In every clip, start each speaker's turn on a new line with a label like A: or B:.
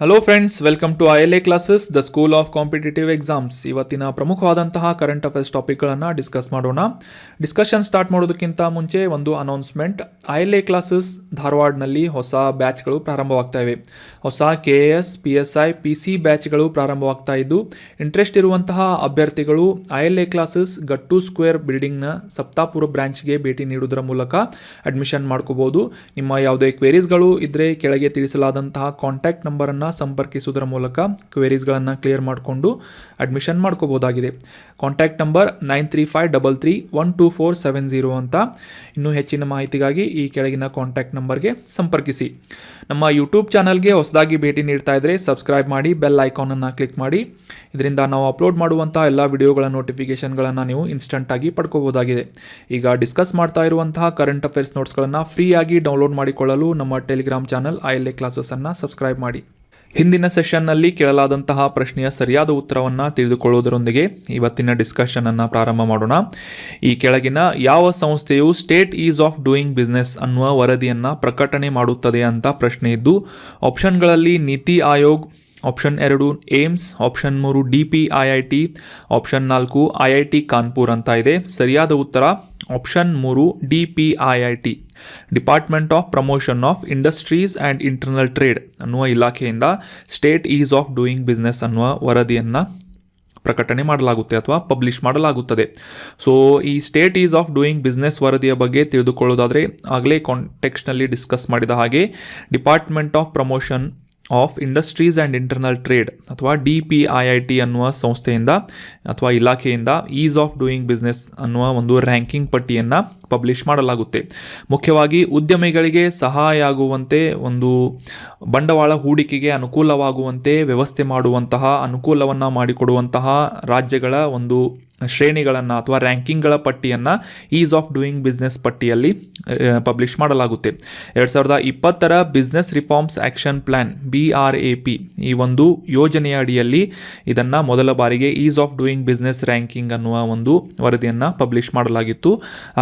A: Hello friends, welcome to ILA classes, the school of competitive exams. ಇವತ್ತಿನ ಪ್ರಮುಖವಾದಂತಹ current affairs ಟಾಪಿಕ್ಗಳನ್ನು discuss ಮಾಡೋಣ. Discussion start ಮಾಡೋದಕ್ಕಿಂತ ಮುಂಚೆ ಒಂದು ಅನೌನ್ಸ್ಮೆಂಟ್. ILA ಕ್ಲಾಸಸ್ ಧಾರವಾಡನಲ್ಲಿ ಹೊಸ ಬ್ಯಾಚ್ಗಳು ಪ್ರಾರಂಭವಾಗ್ತಾ ಇವೆ. ಹೊಸ KAS, PSI, PC ಬ್ಯಾಚ್ಗಳು ಪ್ರಾರಂಭವಾಗ್ತಾ ಇದ್ದು, ಇಂಟ್ರೆಸ್ಟ್ ಇರುವಂತಹ ಅಭ್ಯರ್ಥಿಗಳು ILA ಕ್ಲಾಸಸ್ ಗಟ್ಟು ಸ್ಕ್ವೇರ್ ಬಿಲ್ಡಿಂಗ್ನ ಸಪ್ತಾಪುರ ಬ್ರಾಂಚ್ಗೆ ಭೇಟಿ ನೀಡುವುದರ ಮೂಲಕ ಅಡ್ಮಿಷನ್ ಮಾಡ್ಕೋಬಹುದು. ನಿಮ್ಮ ಯಾವುದೇ ಕ್ವೇರೀಸ್ಗಳು ಇದ್ದರೆ ಕೆಳಗೆ ತಿಳಿಸಲಾದಂತಹ ಕಾಂಟ್ಯಾಕ್ಟ್ ನಂಬರನ್ನು ಸಂಪರ್ಕಿಸುವುದರ ಮೂಲಕ ಕ್ವೇರೀಸ್ಗಳನ್ನು ಕ್ಲಿಯರ್ ಮಾಡಿಕೊಂಡು ಅಡ್ಮಿಷನ್ ಮಾಡ್ಕೋಬಹುದಾಗಿದೆ. ಕಾಂಟ್ಯಾಕ್ಟ್ ನಂಬರ್ 9353312470 ಅಂತ. ಇನ್ನೂ ಹೆಚ್ಚಿನ ಮಾಹಿತಿಗಾಗಿ ಈ ಕೆಳಗಿನ ಕಾಂಟ್ಯಾಕ್ಟ್ ನಂಬರ್ಗೆ ಸಂಪರ್ಕಿಸಿ. ನಮ್ಮ ಯೂಟ್ಯೂಬ್ ಚಾನಲ್ಗೆ ಹೊಸದಾಗಿ ಭೇಟಿ ನೀಡ್ತಾ ಇದ್ದರೆ ಸಬ್ಸ್ಕ್ರೈಬ್ ಮಾಡಿ, ಬೆಲ್ ಐಕಾನನ್ನು ಕ್ಲಿಕ್ ಮಾಡಿ. ಇದರಿಂದ ನಾವು ಅಪ್ಲೋಡ್ ಮಾಡುವಂಥ ಎಲ್ಲ ವಿಡಿಯೋಗಳ ನೋಟಿಫಿಕೇಷನ್ಗಳನ್ನು ನೀವು ಇನ್ಸ್ಟಂಟಾಗಿ ಪಡ್ಕೋಬಹುದಾಗಿದೆ. ಈಗ ಡಿಸ್ಕಸ್ ಮಾಡ್ತಾ ಇರುವಂತಹ ಕರೆಂಟ್ ಅಫೇರ್ಸ್ ನೋಟ್ಸ್ಗಳನ್ನು ಫ್ರೀಯಾಗಿ ಡೌನ್ಲೋಡ್ ಮಾಡಿಕೊಳ್ಳಲು ನಮ್ಮ ಟೆಲಿಗ್ರಾಮ್ ಚಾನಲ್ ILA ಕ್ಲಾಸಸ್ಸನ್ನು ಸಬ್ಸ್ಕ್ರೈಬ್ ಮಾಡಿ. ಹಿಂದಿನ ಸೆಷನ್ನಲ್ಲಿ ಕೇಳಲಾದಂತಹ ಪ್ರಶ್ನೆಯ ಸರಿಯಾದ ಉತ್ತರವನ್ನು ತಿಳಿದುಕೊಳ್ಳುವುದರೊಂದಿಗೆ ಇವತ್ತಿನ ಡಿಸ್ಕಷನನ್ನು ಪ್ರಾರಂಭ ಮಾಡೋಣ. ಈ ಕೆಳಗಿನ ಯಾವ ಸಂಸ್ಥೆಯು state ease of doing business ಅನ್ನುವ ವರದಿಯನ್ನು ಪ್ರಕಟಣೆ ಮಾಡುತ್ತದೆ ಅಂತ ಪ್ರಶ್ನೆ ಇದ್ದು, ಆಪ್ಷನ್ಗಳಲ್ಲಿ NITI Aayog, option 2 AIIMS, option 3 DPIIT, option 4 IIT Kanpur ಅಂತ ಇದೆ. ಸರಿಯಾದ ಉತ್ತರ option 3 DPIIT, department of promotion of industries and internal trade ಅನ್ನುವ ಇಲಾಖೆಯಿಂದ state ease of doing business ಅನ್ನುವ ವರದಿಯನ್ನು ಪ್ರಕಟಣೆ ಮಾಡಲಾಗುತ್ತೆ ಅಥವಾ ಪಬ್ಲಿಷ್ ಮಾಡಲಾಗುತ್ತದೆ. ಸೊ ಈ state ease of doing business ವರದಿಯ ಬಗ್ಗೆ ತಿಳಿದುಕೊಳ್ಳೋದಾದರೆ, ಆಗಲೇ ಕಾಂಟೆಕ್ಸ್ಟ್ನಲ್ಲಿ ಡಿಸ್ಕಸ್ ಮಾಡಿದ ಹಾಗೆ department of promotion of industries and internal trade ಅಥವಾ DPIIT ಅನ್ನುವ ಸಂಸ್ಥೆಯಿಂದ ಅಥವಾ ಇಲಾಖೆಯಿಂದ ಈಸ್ ಆಫ್ ಡೂಯಿಂಗ್ ಬಿಸ್ನೆಸ್ ಅನ್ನುವ ಒಂದು ರ್ಯಾಂಕಿಂಗ್ ಪಟ್ಟಿಯನ್ನು ಪಬ್ಲಿಷ್ ಮಾಡಲಾಗುತ್ತೆ. ಮುಖ್ಯವಾಗಿ ಉದ್ಯಮಿಗಳಿಗೆ ಸಹಾಯ ಆಗುವಂತೆ, ಒಂದು ಬಂಡವಾಳ ಹೂಡಿಕೆಗೆ ಅನುಕೂಲವಾಗುವಂತೆ ವ್ಯವಸ್ಥೆ ಮಾಡುವಂತಹ, ಅನುಕೂಲವನ್ನು ಮಾಡಿಕೊಡುವಂತಹ ರಾಜ್ಯಗಳ ಒಂದು ಶ್ರೇಣಿಗಳನ್ನು ಅಥವಾ ರ್ಯಾಂಕಿಂಗ್ಗಳ ಪಟ್ಟಿಯನ್ನು ಈಸ್ ಆಫ್ ಡೂಯಿಂಗ್ ಬಿಸ್ನೆಸ್ ಪಟ್ಟಿಯಲ್ಲಿ ಪಬ್ಲಿಷ್ ಮಾಡಲಾಗುತ್ತೆ. 2020 business reforms action plan BRAP ಈ ಒಂದು ಯೋಜನೆಯ ಅಡಿಯಲ್ಲಿ ಇದನ್ನು ಮೊದಲ ಬಾರಿಗೆ ease of doing business ranking ಅನ್ನುವ ಒಂದು ವರದಿಯನ್ನು ಪಬ್ಲಿಷ್ ಮಾಡಲಾಗಿತ್ತು.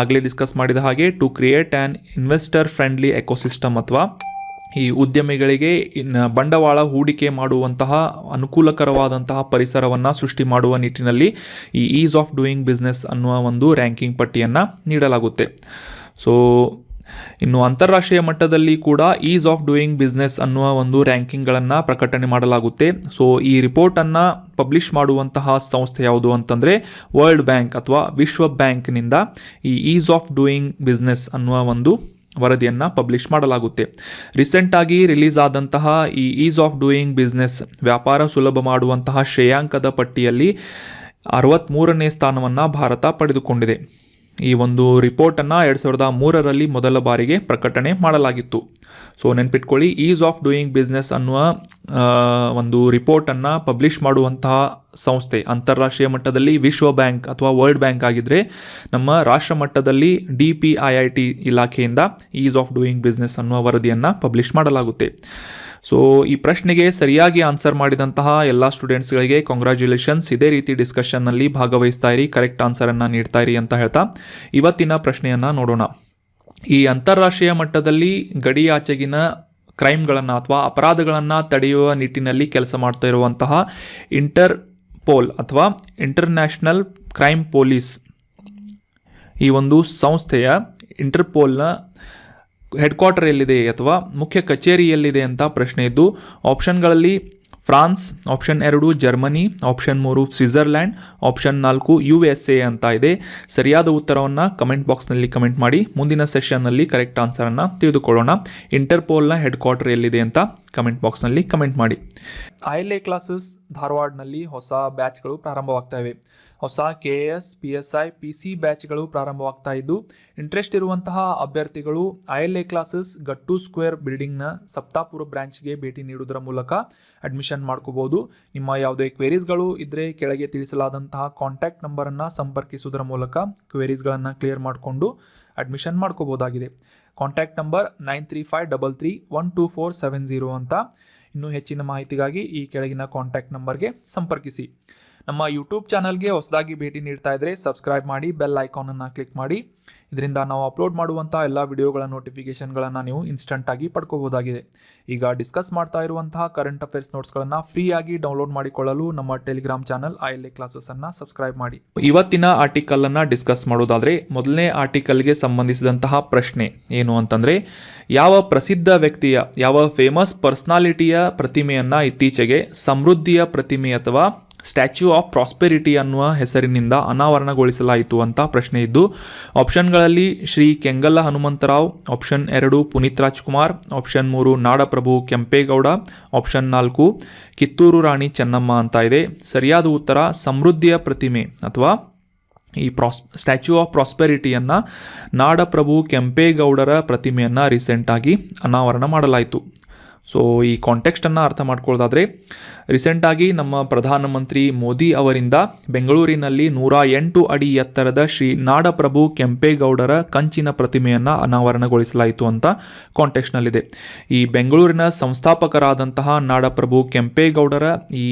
A: ಆಗಲೇ ಡಿಸ್ಕಸ್ ಮಾಡಿದ ಹಾಗೆ to create an investor friendly ecosystem ಅಥವಾ ಈ ಉದ್ಯಮಿಗಳಿಗೆ ಬಂಡವಾಳ ಹೂಡಿಕೆ ಮಾಡುವಂತಹ ಅನುಕೂಲಕರವಾದಂತಹ ಪರಿಸರವನ್ನು ಸೃಷ್ಟಿ ಮಾಡುವ ನಿಟ್ಟಿನಲ್ಲಿ ಈ ಈಸ್ ಆಫ್ ಡೂಯಿಂಗ್ ಬಿಸ್ನೆಸ್ ಅನ್ನುವ ಒಂದು ರ್ಯಾಂಕಿಂಗ್ ಪಟ್ಟಿಯನ್ನು ನೀಡಲಾಗುತ್ತೆ. ಸೊ ಇನ್ನು ಅಂತಾರಾಷ್ಟ್ರೀಯ ಮಟ್ಟದಲ್ಲಿ ಕೂಡ ಈಸ್ ಆಫ್ ಡೂಯಿಂಗ್ ಬಿಸ್ನೆಸ್ ಅನ್ನುವ ಒಂದು ರ್ಯಾಂಕಿಂಗ್ಗಳನ್ನು ಪ್ರಕಟಣೆ ಮಾಡಲಾಗುತ್ತೆ. ಸೊ ಈ ರಿಪೋರ್ಟನ್ನು ಪಬ್ಲಿಷ್ ಮಾಡುವಂತಹ ಸಂಸ್ಥೆ ಯಾವುದು ಅಂತಂದರೆ ವರ್ಲ್ಡ್ ಬ್ಯಾಂಕ್ ಅಥವಾ ವಿಶ್ವ ಬ್ಯಾಂಕ್ನಿಂದ ಈ ಈಸ್ ಆಫ್ ಡೂಯಿಂಗ್ ಬಿಸ್ನೆಸ್ ಅನ್ನುವ ಒಂದು ವರದಿಯನ್ನು ಪಬ್ಲಿಷ್ ಮಾಡಲಾಗುತ್ತೆ. ರೀಸೆಂಟಾಗಿ ರಿಲೀಸ್ ಆದಂತಹ ಈ ಈಸ್ ಆಫ್ ಡೂಯಿಂಗ್ ಬಿಸ್ನೆಸ್ ವ್ಯಾಪಾರ ಸುಲಭ ಮಾಡುವಂತಹ ಶ್ರೇಯಾಂಕದ ಪಟ್ಟಿಯಲ್ಲಿ 63ನೇ ಸ್ಥಾನವನ್ನು ಭಾರತ ಪಡೆದುಕೊಂಡಿದೆ. ಈ ಒಂದು ರಿಪೋರ್ಟನ್ನು 2003ರಲ್ಲಿ ಮೊದಲ ಬಾರಿಗೆ ಪ್ರಕಟಣೆ ಮಾಡಲಾಗಿತ್ತು. ಸೊ ನೆನ್ಪಿಟ್ಕೊಳ್ಳಿ, ಈಸ್ ಆಫ್ ಡೂಯಿಂಗ್ ಬಿಸ್ನೆಸ್ ಅನ್ನುವ ಒಂದು ರಿಪೋರ್ಟನ್ನು ಪಬ್ಲಿಷ್ ಮಾಡುವಂತಹ ಸಂಸ್ಥೆ ಅಂತಾರಾಷ್ಟ್ರೀಯ ಮಟ್ಟದಲ್ಲಿ ವಿಶ್ವ ಬ್ಯಾಂಕ್ ಅಥವಾ ವರ್ಲ್ಡ್ ಬ್ಯಾಂಕ್ ಆಗಿದ್ದರೆ, ನಮ್ಮ ರಾಷ್ಟ್ರ ಮಟ್ಟದಲ್ಲಿ DPIIT ಇಲಾಖೆಯಿಂದ ಈಸ್ ಆಫ್ ಡೂಯಿಂಗ್ ಬಿಸ್ನೆಸ್ ಅನ್ನುವ ವರದಿಯನ್ನು ಪಬ್ಲಿಷ್ ಮಾಡಲಾಗುತ್ತೆ. ಸೊ ಈ ಪ್ರಶ್ನೆಗೆ ಸರಿಯಾಗಿ ಆನ್ಸರ್ ಮಾಡಿದಂತಹ ಎಲ್ಲ ಸ್ಟೂಡೆಂಟ್ಸ್ಗಳಿಗೆ ಕಾಂಗ್ರ್ಯಾಚುಲೇಷನ್ಸ್. ಇದೇ ರೀತಿ ಡಿಸ್ಕಷನ್ನಲ್ಲಿ ಭಾಗವಹಿಸ್ತಾ ಇರಿ, ಕರೆಕ್ಟ್ ಆನ್ಸರನ್ನು ನೀಡ್ತಾ ಇರಿ ಅಂತ ಹೇಳ್ತಾ ಇವತ್ತಿನ ಪ್ರಶ್ನೆಯನ್ನು ನೋಡೋಣ. ಈ ಅಂತಾರಾಷ್ಟ್ರೀಯ ಮಟ್ಟದಲ್ಲಿ ಗಡಿಯಾಚೆಗಿನ ಕ್ರೈಮ್ಗಳನ್ನು ಅಥವಾ ಅಪರಾಧಗಳನ್ನು ತಡೆಯುವ ನಿಟ್ಟಿನಲ್ಲಿ ಕೆಲಸ ಮಾಡ್ತಾ ಇರುವಂತಹ ಇಂಟರ್ಪೋಲ್ ಅಥವಾ ಇಂಟರ್ನ್ಯಾಷನಲ್ ಕ್ರೈಮ್ ಪೊಲೀಸ್ ಈ ಒಂದು ಸಂಸ್ಥೆಯ ಇಂಟರ್ಪೋಲ್ನ ಹೆಡ್ ಕ್ವಾರ್ಟರ್ ಎಲ್ಲಿದೆ ಅಥವಾ ಮುಖ್ಯ ಕಚೇರಿ ಎಲ್ಲಿದೆ ಅಂತ ಪ್ರಶ್ನೆ ಇದ್ದು, ಆಪ್ಷನ್ಗಳಲ್ಲಿ France, option 2 Germany, option 3 Switzerland, option 4 USA ಅಂತ ಇದೆ. ಸರಿಯಾದ ಉತ್ತರವನ್ನು ಕಮೆಂಟ್ ಬಾಕ್ಸ್ನಲ್ಲಿ ಕಮೆಂಟ್ ಮಾಡಿ. ಮುಂದಿನ ಸೆಷನ್ನಲ್ಲಿ ಕರೆಕ್ಟ್ ಆನ್ಸರನ್ನು ತಿಳಿದುಕೊಳ್ಳೋಣ. ಇಂಟರ್ಪೋಲ್ನ ಹೆಡ್ ಕ್ವಾರ್ಟರ್ ಎಲ್ಲಿದೆ ಅಂತ ಕಮೆಂಟ್ ಬಾಕ್ಸ್ನಲ್ಲಿ ಕಮೆಂಟ್ ಮಾಡಿ. ILA ಕ್ಲಾಸಸ್ ಧಾರವಾಡನಲ್ಲಿ ಹೊಸ ಬ್ಯಾಚ್ಗಳು ಪ್ರಾರಂಭವಾಗ್ತಾ ಇವೆ. ಹೊಸ KAS, PSI, PC ಬ್ಯಾಚ್ಗಳು ಪ್ರಾರಂಭವಾಗ್ತಾ ಇದ್ದು, ಇಂಟ್ರೆಸ್ಟ್ ಇರುವಂತಹ ಅಭ್ಯರ್ಥಿಗಳು ILA ಕ್ಲಾಸಸ್ ಗಟ್ಟು ಸ್ಕ್ವೇರ್ ಬಿಲ್ಡಿಂಗ್ನ ಸಪ್ತಾಪುರ ಬ್ರಾಂಚ್ಗೆ ಭೇಟಿ ನೀಡುವುದರ ಮೂಲಕ ಅಡ್ಮಿಷನ್ ಮಾಡ್ಕೋಬಹುದು. ನಿಮ್ಮ ಯಾವುದೇ ಕ್ವೇರೀಸ್ಗಳು ಇದ್ದರೆ ಕೆಳಗೆ ತಿಳಿಸಲಾದಂತಹ ಕಾಂಟ್ಯಾಕ್ಟ್ ನಂಬರನ್ನು ಸಂಪರ್ಕಿಸುವುದರ ಮೂಲಕ ಕ್ವೇರೀಸ್ಗಳನ್ನು ಕ್ಲಿಯರ್ ಮಾಡಿಕೊಂಡು ಅಡ್ಮಿಷನ್ ಮಾಡ್ಕೋಬಹುದಾಗಿದೆ. ಕಾಂಟ್ಯಾಕ್ಟ್ ನಂಬರ್ 9353312470 ಅಂತ. ಇನ್ನೂ ಹೆಚ್ಚಿನ ಮಾಹಿತಿಗಾಗಿ ಈ ಕೆಳಗಿನ ಕಾಂಟ್ಯಾಕ್ಟ್ ನಂಬರ್ಗೆ ಸಂಪರ್ಕಿಸಿ. ನಮ್ಮ ಯೂಟ್ಯೂಬ್ ಚಾನಲ್ಗೆ ಹೊಸದಾಗಿ ಭೇಟಿ ನೀಡ್ತಾ ಇದ್ದರೆ ಸಬ್ಸ್ಕ್ರೈಬ್ ಮಾಡಿ, ಬೆಲ್ ಐಕಾನನ್ನು ಕ್ಲಿಕ್ ಮಾಡಿ. ಇದರಿಂದ ನಾವು ಅಪ್ಲೋಡ್ ಮಾಡುವಂಥ ಎಲ್ಲ ವಿಡಿಯೋಗಳ ನೋಟಿಫಿಕೇಷನ್ಗಳನ್ನು ನೀವು ಇನ್ಸ್ಟಂಟಾಗಿ ಪಡ್ಕೋಬೋದಾಗಿದೆ. ಈಗ ಡಿಸ್ಕಸ್ ಮಾಡ್ತಾ ಇರುವಂತಹ ಕರೆಂಟ್ ಅಫೇರ್ಸ್ ನೋಟ್ಸ್ಗಳನ್ನು ಫ್ರೀಯಾಗಿ ಡೌನ್ಲೋಡ್ ಮಾಡಿಕೊಳ್ಳಲು ನಮ್ಮ ಟೆಲಿಗ್ರಾಮ್ ಚಾನಲ್ ILA ಕ್ಲಾಸಸ್ಸನ್ನು ಸಬ್ಸ್ಕ್ರೈಬ್ ಮಾಡಿ. ಇವತ್ತಿನ ಆರ್ಟಿಕಲನ್ನು ಡಿಸ್ಕಸ್ ಮಾಡೋದಾದರೆ ಮೊದಲನೇ ಆರ್ಟಿಕಲ್ಗೆ ಸಂಬಂಧಿಸಿದಂತಹ ಪ್ರಶ್ನೆ ಏನು ಅಂತಂದರೆ, ಯಾವ ಪ್ರಸಿದ್ಧ ವ್ಯಕ್ತಿಯ, ಯಾವ ಫೇಮಸ್ ಪರ್ಸನಾಲಿಟಿಯ ಪ್ರತಿಮೆಯನ್ನು ಇತ್ತೀಚೆಗೆ ಸಮೃದ್ಧಿಯ ಪ್ರತಿಮೆ ಅಥವಾ ಸ್ಟ್ಯಾಚ್ಯೂ ಆಫ್ ಪ್ರಾಸ್ಪೆರಿಟಿ ಅನ್ನುವ ಹೆಸರಿನಿಂದ ಅನಾವರಣಗೊಳಿಸಲಾಯಿತು ಅಂತ ಪ್ರಶ್ನೆ ಇದ್ದು, ಆಪ್ಷನ್ಗಳಲ್ಲಿ ಶ್ರೀ ಕೆಂಗಲ್ಲ ಹನುಮಂತರಾವ್, ಆಪ್ಷನ್ 2 ಪುನೀತ್ ರಾಜ್ಕುಮಾರ್, ಆಪ್ಷನ್ 3 ನಾಡಪ್ರಭು ಕೆಂಪೇಗೌಡ, ಆಪ್ಷನ್ 4 ಕಿತ್ತೂರು ರಾಣಿ ಚೆನ್ನಮ್ಮ ಅಂತ ಇದೆ. ಸರಿಯಾದ ಉತ್ತರ ಸಮೃದ್ಧಿಯ ಪ್ರತಿಮೆ ಅಥವಾ ಈ ಸ್ಟ್ಯಾಚ್ಯೂ ಆಫ್ ಪ್ರಾಸ್ಪೆರಿಟಿಯನ್ನು ನಾಡಪ್ರಭು ಕೆಂಪೇಗೌಡರ ಪ್ರತಿಮೆಯನ್ನು ರೀಸೆಂಟಾಗಿ ಅನಾವರಣ ಮಾಡಲಾಯಿತು. ಸೊ ಈ ಕಾಂಟೆಕ್ಸ್ಟನ್ನು ಅರ್ಥ ಮಾಡ್ಕೊಳ್ಳೋದಾದರೆ, ರೀಸೆಂಟಾಗಿ ನಮ್ಮ ಪ್ರಧಾನಮಂತ್ರಿ ಮೋದಿ ಅವರಿಂದ ಬೆಂಗಳೂರಿನಲ್ಲಿ 108 ಅಡಿ ಎತ್ತರದ ಶ್ರೀ ನಾಡಪ್ರಭು ಕೆಂಪೇಗೌಡರ ಕಂಚಿನ ಪ್ರತಿಮೆಯನ್ನು ಅನಾವರಣಗೊಳಿಸಲಾಯಿತು ಅಂತ ಕಾಂಟೆಕ್ಸ್ಟ್ನಲ್ಲಿದೆ. ಈ ಬೆಂಗಳೂರಿನ ಸಂಸ್ಥಾಪಕರಾದಂತಹ ನಾಡಪ್ರಭು ಕೆಂಪೇಗೌಡರ ಈ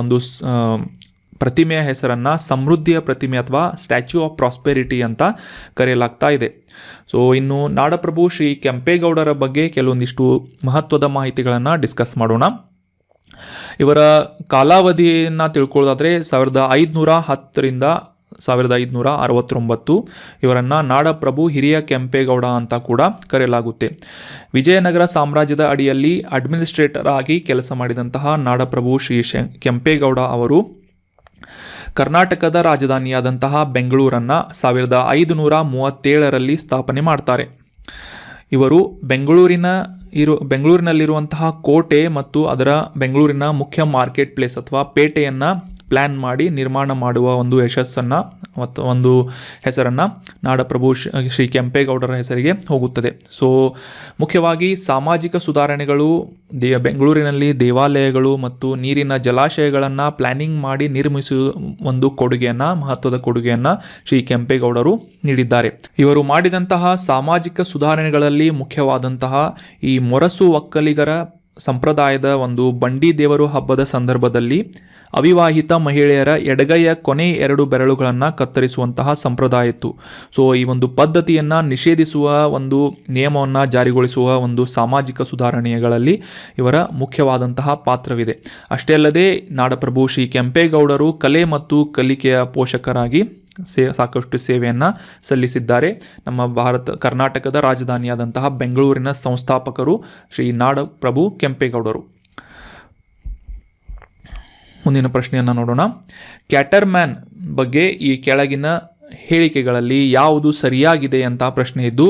A: ಒಂದು ಪ್ರತಿಮೆಯ ಹೆಸರನ್ನು ಸಮೃದ್ಧಿಯ ಪ್ರತಿಮೆ ಅಥವಾ ಸ್ಟ್ಯಾಚ್ಯೂ ಆಫ್ ಪ್ರಾಸ್ಪೆರಿಟಿ ಅಂತ ಕರೆಯಲಾಗ್ತಾ ಇದೆ. ಸೊ ಇನ್ನು ನಾಡಪ್ರಭು ಶ್ರೀ ಕೆಂಪೇಗೌಡರ ಬಗ್ಗೆ ಕೆಲವೊಂದಿಷ್ಟು ಮಹತ್ವದ ಮಾಹಿತಿಗಳನ್ನು ಡಿಸ್ಕಸ್ ಮಾಡೋಣ. ಇವರ ಕಾಲಾವಧಿಯನ್ನು ತಿಳ್ಕೊಳ್ಳೋದಾದರೆ 1510ರಿಂದ 1569. ಇವರನ್ನು ನಾಡಪ್ರಭು ಹಿರಿಯ ಕೆಂಪೇಗೌಡ ಅಂತ ಕೂಡ ಕರೆಯಲಾಗುತ್ತೆ. ವಿಜಯನಗರ ಸಾಮ್ರಾಜ್ಯದ ಅಡಿಯಲ್ಲಿ ಅಡ್ಮಿನಿಸ್ಟ್ರೇಟರ್ ಆಗಿ ಕೆಲಸ ಮಾಡಿದಂತಹ ನಾಡಪ್ರಭು ಶ್ರೀ ಕೆಂಪೇಗೌಡ ಅವರು ಕರ್ನಾಟಕದ ರಾಜಧಾನಿಯಾದಂತಹ ಬೆಂಗಳೂರನ್ನು 1537ರಲ್ಲಿ ಸ್ಥಾಪನೆ ಮಾಡ್ತಾರೆ. ಇವರು ಬೆಂಗಳೂರಿನಲ್ಲಿರುವಂತಹ ಕೋಟೆ ಮತ್ತು ಅದರ ಬೆಂಗಳೂರಿನ ಮುಖ್ಯ ಮಾರ್ಕೆಟ್ ಪ್ಲೇಸ್ ಅಥವಾ ಪೇಟೆಯನ್ನು ಪ್ಲ್ಯಾನ್ ಮಾಡಿ ನಿರ್ಮಾಣ ಮಾಡುವ ಒಂದು ಯಶಸ್ಸನ್ನು ಮತ್ತು ಒಂದು ಹೆಸರನ್ನು ನಾಡಪ್ರಭು ಶ್ರೀ ಕೆಂಪೇಗೌಡರ ಹೆಸರಿಗೆ ಹೋಗುತ್ತದೆ. ಸೊ ಮುಖ್ಯವಾಗಿ ಸಾಮಾಜಿಕ ಸುಧಾರಣೆಗಳು, ಬೆಂಗಳೂರಿನಲ್ಲಿ ದೇವಾಲಯಗಳು ಮತ್ತು ನೀರಿನ ಜಲಾಶಯಗಳನ್ನು ಪ್ಲ್ಯಾನಿಂಗ್ ಮಾಡಿ ನಿರ್ಮಿಸುವ ಒಂದು ಮಹತ್ವದ ಕೊಡುಗೆಯನ್ನು ಶ್ರೀ ಕೆಂಪೇಗೌಡರು ನೀಡಿದ್ದಾರೆ. ಇವರು ಮಾಡಿದಂತಹ ಸಾಮಾಜಿಕ ಸುಧಾರಣೆಗಳಲ್ಲಿ ಮುಖ್ಯವಾದಂತಹ ಈ ಮೊರಸು ಒಕ್ಕಲಿಗರ ಸಂಪ್ರದಾಯದ ಒಂದು ಬಂಡಿ ದೇವರು ಹಬ್ಬದ ಸಂದರ್ಭದಲ್ಲಿ ಅವಿವಾಹಿತ ಮಹಿಳೆಯರ ಎಡಗೈಯ ಕೊನೆ 2 ಬೆರಳುಗಳನ್ನು ಕತ್ತರಿಸುವಂತಹ ಸಂಪ್ರದಾಯ ಇತ್ತು. ಸೊ ಈ ಒಂದು ಪದ್ಧತಿಯನ್ನು ನಿಷೇಧಿಸುವ ಒಂದು ನಿಯಮವನ್ನು ಜಾರಿಗೊಳಿಸುವ ಒಂದು ಸಾಮಾಜಿಕ ಸುಧಾರಣೆಗಳಲ್ಲಿ ಇವರ ಮುಖ್ಯವಾದಂತಹ ಪಾತ್ರವಿದೆ. ಅಷ್ಟೇ ಅಲ್ಲದೆ ನಾಡಪ್ರಭು ಶ್ರೀ ಕೆಂಪೇಗೌಡರು ಕಲೆ ಮತ್ತು ಕಲಿಕೆಯ ಪೋಷಕರಾಗಿ ಸಾಕಷ್ಟು ಸೇವೆಯನ್ನು ಸಲ್ಲಿಸಿದ್ದಾರೆ. ನಮ್ಮ ಕರ್ನಾಟಕದ ರಾಜಧಾನಿಯಾದಂತಹ ಬೆಂಗಳೂರಿನ ಸಂಸ್ಥಾಪಕರು ಶ್ರೀ ನಾಡಪ್ರಭು ಕೆಂಪೇಗೌಡರು. ಮುಂದಿನ ಪ್ರಶ್ನೆಯನ್ನು ನೋಡೋಣ. ಕ್ಯಾಟರ್ಮ್ಯಾನ್ ಬಗ್ಗೆ ಈ ಕೆಳಗಿನ ಹೇಳಿಕೆಗಳಲ್ಲಿ ಯಾವುದು ಸರಿಯಾಗಿದೆ ಅಂತ ಪ್ರಶ್ನೆ ಇದ್ದು,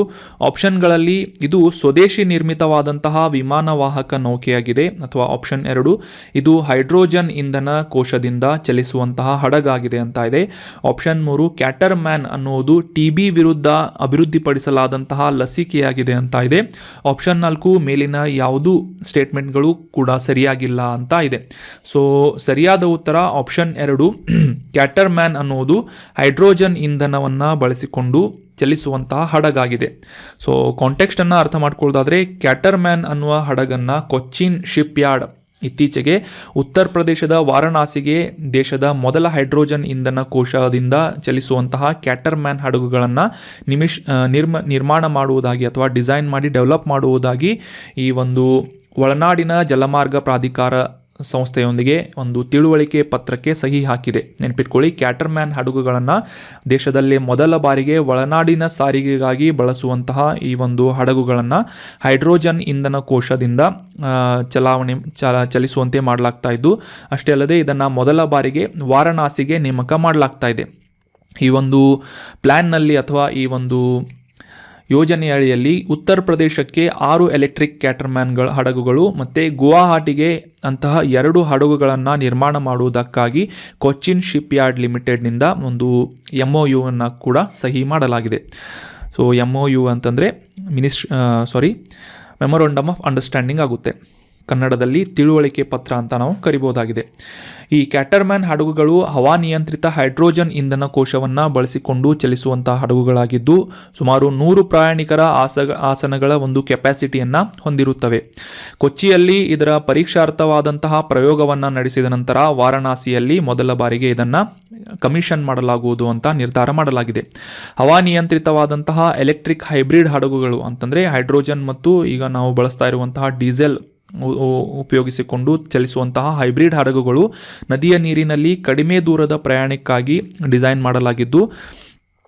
A: ಆಪ್ಷನ್ಗಳಲ್ಲಿ ಇದು ಸ್ವದೇಶಿ ನಿರ್ಮಿತವಾದಂತಹ ವಿಮಾನವಾಹಕ ನೌಕೆಯಾಗಿದೆ ಅಥವಾ ಆಪ್ಷನ್ 2 ಇದು ಹೈಡ್ರೋಜನ್ ಇಂಧನ ಕೋಶದಿಂದ ಚಲಿಸುವಂತಹ ಹಡಗಾಗಿದೆ ಅಂತ ಇದೆ. ಆಪ್ಷನ್ 3 ಕ್ಯಾಟರ್ಮ್ಯಾನ್ ಅನ್ನುವುದು TB ವಿರುದ್ಧ ಅಭಿವೃದ್ಧಿಪಡಿಸಲಾದಂತಹ ಲಸಿಕೆಯಾಗಿದೆ ಅಂತ ಇದೆ. ಆಪ್ಷನ್ 4 ಮೇಲಿನ ಯಾವುದೂ ಸ್ಟೇಟ್ಮೆಂಟ್ಗಳು ಕೂಡ ಸರಿಯಾಗಿಲ್ಲ ಅಂತ ಇದೆ. ಸೊ ಸರಿಯಾದ ಉತ್ತರ ಆಪ್ಷನ್ 2 ಕ್ಯಾಟರ್ಮ್ಯಾನ್ ಅನ್ನುವುದು ಹೈಡ್ರೋಜನ್ ಇಂಧನವನ್ನು ಬಳಸಿಕೊಂಡು ಚಲಿಸುವಂತಹ ಹಡಗಾಗಿದೆ. ಸೊ ಕಾಂಟೆಕ್ಸ್ಟನ್ನು ಅರ್ಥ ಮಾಡ್ಕೊಳ್ಳೋದಾದರೆ, ಕ್ಯಾಟರ್ಮ್ಯಾನ್ ಅನ್ನುವ ಹಡಗನ್ನು ಕೊಚ್ಚಿನ್ ಶಿಪ್ ಯಾರ್ಡ್ ಇತ್ತೀಚೆಗೆ ಉತ್ತರ ಪ್ರದೇಶದ ವಾರಣಾಸಿಗೆ ದೇಶದ ಮೊದಲ ಹೈಡ್ರೋಜನ್ ಇಂಧನ ಕೋಶದಿಂದ ಚಲಿಸುವಂತಹ ಕ್ಯಾಟರ್ಮ್ಯಾನ್ ಹಡಗುಗಳನ್ನು ನಿರ್ಮಾಣ ಮಾಡುವುದಾಗಿ ಅಥವಾ ಡಿಸೈನ್ ಮಾಡಿ ಡೆವಲಪ್ ಮಾಡುವುದಾಗಿ ಈ ಒಂದು ಒಳನಾಡಿನ ಜಲಮಾರ್ಗ ಪ್ರಾಧಿಕಾರ ಸಂಸ್ಥೆಯೊಂದಿಗೆ ಒಂದು ತಿಳುವಳಿಕೆ ಪತ್ರಕ್ಕೆ ಸಹಿ ಹಾಕಿದೆ. ನೆನಪಿಟ್ಕೊಳ್ಳಿ, ಕ್ಯಾಟರ್ಮ್ಯಾನ್ ಹಡಗುಗಳನ್ನು ದೇಶದಲ್ಲೇ ಮೊದಲ ಬಾರಿಗೆ ಒಳನಾಡಿನ ಸಾರಿಗೆಗಾಗಿ ಬಳಸುವಂತಹ ಈ ಒಂದು ಹಡಗುಗಳನ್ನು ಹೈಡ್ರೋಜನ್ ಇಂಧನ ಕೋಶದಿಂದ ಚಲಿಸುವಂತೆ ಮಾಡಲಾಗ್ತಾ ಇದ್ದು, ಅಷ್ಟೇ ಅಲ್ಲದೆ ಇದನ್ನು ಮೊದಲ ಬಾರಿಗೆ ವಾರಣಾಸಿಗೆ ನೇಮಕ ಮಾಡಲಾಗ್ತಾ ಇದೆ. ಈ ಒಂದು ಪ್ಲ್ಯಾನ್ನಲ್ಲಿ ಅಥವಾ ಈ ಒಂದು ಯೋಜನೆಯ ಅಡಿಯಲ್ಲಿ ಉತ್ತರ ಪ್ರದೇಶಕ್ಕೆ 6 ಎಲೆಕ್ಟ್ರಿಕ್ ಕ್ಯಾಟರ್ಮ್ಯಾನ್ಗಳ ಹಡಗುಗಳು ಮತ್ತು ಗುವಾಹಟಿಗೆ ಅಂತಹ 2 ಹಡಗುಗಳನ್ನು ನಿರ್ಮಾಣ ಮಾಡುವುದಕ್ಕಾಗಿ ಕೊಚ್ಚಿನ್ ಶಿಪ್ ಯಾರ್ಡ್ ಲಿಮಿಟೆಡ್ನಿಂದ ಒಂದು MOU ಅನ್ನು ಕೂಡ ಸಹಿ ಮಾಡಲಾಗಿದೆ. ಸೊ MOU ಅಂತಂದರೆ ಮೆಮೊರಂಡಮ್ ಆಫ್ ಅಂಡರ್ಸ್ಟ್ಯಾಂಡಿಂಗ್ ಆಗುತ್ತೆ. ಕನ್ನಡದಲ್ಲಿ ತಿಳುವಳಿಕೆ ಪತ್ರ ಅಂತ ನಾವು ಕರಿಬಹುದಾಗಿದೆ. ಈ ಕ್ಯಾಟರ್ಮ್ಯಾನ್ ಹಡಗುಗಳು ಹವಾನಿಯಂತ್ರಿತ ಹೈಡ್ರೋಜನ್ ಇಂಧನ ಕೋಶವನ್ನು ಬಳಸಿಕೊಂಡು ಚಲಿಸುವಂತಹ ಹಡಗುಗಳಾಗಿದ್ದು ಸುಮಾರು 100 ಪ್ರಯಾಣಿಕರ ಆಸನಗಳ ಒಂದು ಕೆಪಾಸಿಟಿಯನ್ನು ಹೊಂದಿರುತ್ತವೆ. ಕೊಚ್ಚಿಯಲ್ಲಿ ಇದರ ಪರೀಕ್ಷಾರ್ಥವಾದಂತಹ ಪ್ರಯೋಗವನ್ನು ನಡೆಸಿದ ನಂತರ ವಾರಣಾಸಿಯಲ್ಲಿ ಮೊದಲ ಬಾರಿಗೆ ಇದನ್ನು ಕಮಿಷನ್ ಮಾಡಲಾಗುವುದು ಅಂತ ನಿರ್ಧಾರ ಮಾಡಲಾಗಿದೆ. ಹವಾನಿಯಂತ್ರಿತವಾದಂತಹ ಎಲೆಕ್ಟ್ರಿಕ್ ಹೈಬ್ರಿಡ್ ಹಡಗುಗಳು ಅಂತಂದರೆ ಹೈಡ್ರೋಜನ್ ಮತ್ತು ಈಗ ನಾವು ಬಳಸ್ತಾ ಇರುವಂತಹ ಡೀಸೆಲ್ ಉಪಯೋಗಿಸಿಕೊಂಡು ಚಲಿಸುವಂತಹ ಹೈಬ್ರಿಡ್ ಹಡಗುಗಳು ನದಿಯ ನೀರಿನಲ್ಲಿ ಕಡಿಮೆ ದೂರದ ಪ್ರಯಾಣಕ್ಕಾಗಿ ಡಿಸೈನ್ ಮಾಡಲಾಗಿದ್ದು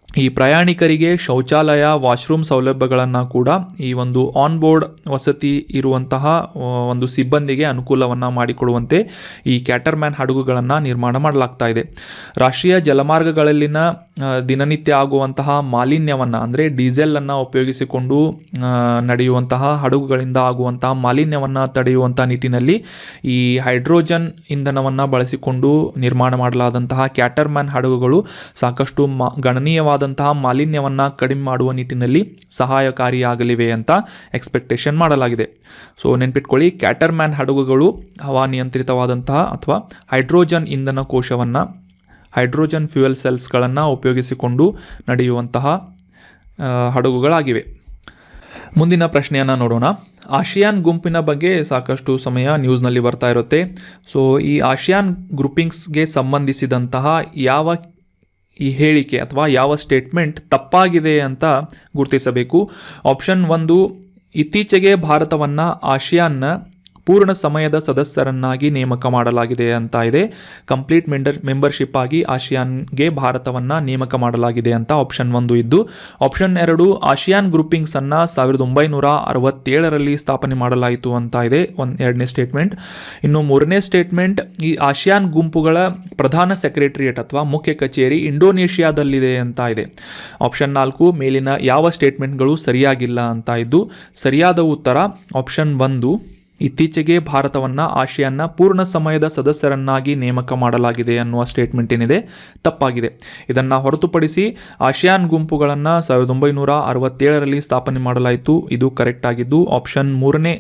A: ಈ ಪ್ರಯಾಣಿಕರಿಗೆ ಶೌಚಾಲಯ ವಾಶ್ರೂಮ್ ಸೌಲಭ್ಯಗಳನ್ನು ಕೂಡ ಈ ಒಂದು ಆನ್ ಬೋರ್ಡ್ ವಸತಿ ಇರುವಂತಹ ಒಂದು ಸಿಬ್ಬಂದಿಗೆ ಅನುಕೂಲವನ್ನು ಮಾಡಿಕೊಡುವಂತೆ ಈ ಕ್ಯಾಟರ್ಮ್ಯಾನ್ ಹಡಗುಗಳನ್ನು ನಿರ್ಮಾಣ ಮಾಡಲಾಗ್ತಾ ಇದೆ. ರಾಷ್ಟ್ರೀಯ ಜಲಮಾರ್ಗಗಳಲ್ಲಿನ ದಿನನಿತ್ಯ ಆಗುವಂತಹ ಮಾಲಿನ್ಯವನ್ನು ಅಂದರೆ ಡೀಸೆಲನ್ನು ಉಪಯೋಗಿಸಿಕೊಂಡು ನಡೆಯುವಂತಹ ಹಡಗುಗಳಿಂದ ಆಗುವಂತಹ ಮಾಲಿನ್ಯವನ್ನು ತಡೆಯುವಂಥ ನಿಟ್ಟಿನಲ್ಲಿ ಈ ಹೈಡ್ರೋಜನ್ ಇಂಧನವನ್ನು ಬಳಸಿಕೊಂಡು ನಿರ್ಮಾಣ ಮಾಡಲಾದಂತಹ ಕ್ಯಾಟರ್ಮ್ಯಾನ್ ಹಡಗುಗಳು ಸಾಕಷ್ಟು ಗಣನೀಯವಾದಂತಹ ಮಾಲಿನ್ಯವನ್ನು ಕಡಿಮೆ ಮಾಡುವ ನಿಟ್ಟಿನಲ್ಲಿ ಸಹಾಯಕಾರಿಯಾಗಲಿವೆ ಅಂತ ಎಕ್ಸ್ಪೆಕ್ಟೇಷನ್ ಮಾಡಲಾಗಿದೆ. ಸೊ ನೆನ್ಪಿಟ್ಕೊಳ್ಳಿ, ಕ್ಯಾಟರ್ಮ್ಯಾನ್ ಹಡಗುಗಳು ಹವಾನಿಯಂತ್ರಿತವಾದಂತಹ ಅಥವಾ ಹೈಡ್ರೋಜನ್ ಇಂಧನ ಕೋಶವನ್ನು ಹೈಡ್ರೋಜನ್ ಫ್ಯೂಯಲ್ ಸೆಲ್ಸ್ಗಳನ್ನು ಉಪಯೋಗಿಸಿಕೊಂಡು ನಡೆಯುವಂತಹ ಹಡಗುಗಳಾಗಿವೆ. ಮುಂದಿನ ಪ್ರಶ್ನೆಯನ್ನು ನೋಡೋಣ. ಆಸಿಯಾನ್ ಗುಂಪಿನ ಬಗ್ಗೆ ಸಾಕಷ್ಟು ಸಮಯ ನ್ಯೂಸ್ನಲ್ಲಿ ಬರ್ತಾ ಇರುತ್ತೆ. ಸೊ ಈ ಆಸಿಯಾನ್ ಗ್ರೂಪಿಂಗ್ಸ್ಗೆ ಸಂಬಂಧಿಸಿದಂತಹ ಯಾವ ಈ ಹೇಳಿಕೆ ಅಥವಾ ಯಾವ ಸ್ಟೇಟ್ಮೆಂಟ್ ತಪ್ಪಾಗಿದೆ ಅಂತ ಗುರುತಿಸಬೇಕು. ಆಪ್ಷನ್ 1, ಇತ್ತೀಚೆಗೆ ಭಾರತವನ್ನು ಆಸಿಯಾನ್ನ ಪೂರ್ಣ ಸಮಯದ ಸದಸ್ಯರನ್ನಾಗಿ ನೇಮಕ ಮಾಡಲಾಗಿದೆ ಅಂತ ಇದೆ. ಕಂಪ್ಲೀಟ್ ಮೆಂಬರ್ಶಿಪ್ ಆಗಿ ಆಸಿಯಾನ್ಗೆ ಭಾರತವನ್ನು ನೇಮಕ ಮಾಡಲಾಗಿದೆ ಅಂತ ಆಪ್ಷನ್ 1 ಇದ್ದು, ಆಪ್ಷನ್ 2 ಆಸಿಯಾನ್ ಗ್ರೂಪಿಂಗ್ಸನ್ನು 1967ರಲ್ಲಿ ಸ್ಥಾಪನೆ ಮಾಡಲಾಯಿತು ಅಂತ ಇದೆ. ಎರಡನೇ ಸ್ಟೇಟ್ಮೆಂಟ್. ಇನ್ನು ಮೂರನೇ ಸ್ಟೇಟ್ಮೆಂಟ್, ಈ ಆಸಿಯಾನ್ ಗುಂಪುಗಳ ಪ್ರಧಾನ ಸೆಕ್ರೆಟರಿಯೇಟ್ ಅಥವಾ ಮುಖ್ಯ ಕಚೇರಿ ಇಂಡೋನೇಷ್ಯಾದಲ್ಲಿದೆ ಅಂತ ಇದೆ. ಆಪ್ಷನ್ 4 ಮೇಲಿನ ಯಾವ ಸ್ಟೇಟ್ಮೆಂಟ್ಗಳು ಸರಿಯಾಗಿಲ್ಲ ಅಂತ ಇದ್ದು, ಸರಿಯಾದ ಉತ್ತರ ಆಪ್ಷನ್ 1, ಇತ್ತೀಚೆಗೆ ಭಾರತವನ್ನು ಆಸಿಯಾನ್ನ ಪೂರ್ಣ ಸಮಯದ ಸದಸ್ಯರನ್ನಾಗಿ ನೇಮಕ ಮಾಡಲಾಗಿದೆ ಅನ್ನುವ ಸ್ಟೇಟ್ಮೆಂಟ್ ಏನಿದೆ ತಪ್ಪಾಗಿದೆ. ಇದನ್ನು ಹೊರತುಪಡಿಸಿ ಆಸಿಯಾನ್ ಗುಂಪುಗಳನ್ನು 1967ರಲ್ಲಿ ಸ್ಥಾಪನೆ ಮಾಡಲಾಯಿತು, ಇದು ಕರೆಕ್ಟ್ ಆಗಿದ್ದು ಆಪ್ಷನ್ 3ನೇ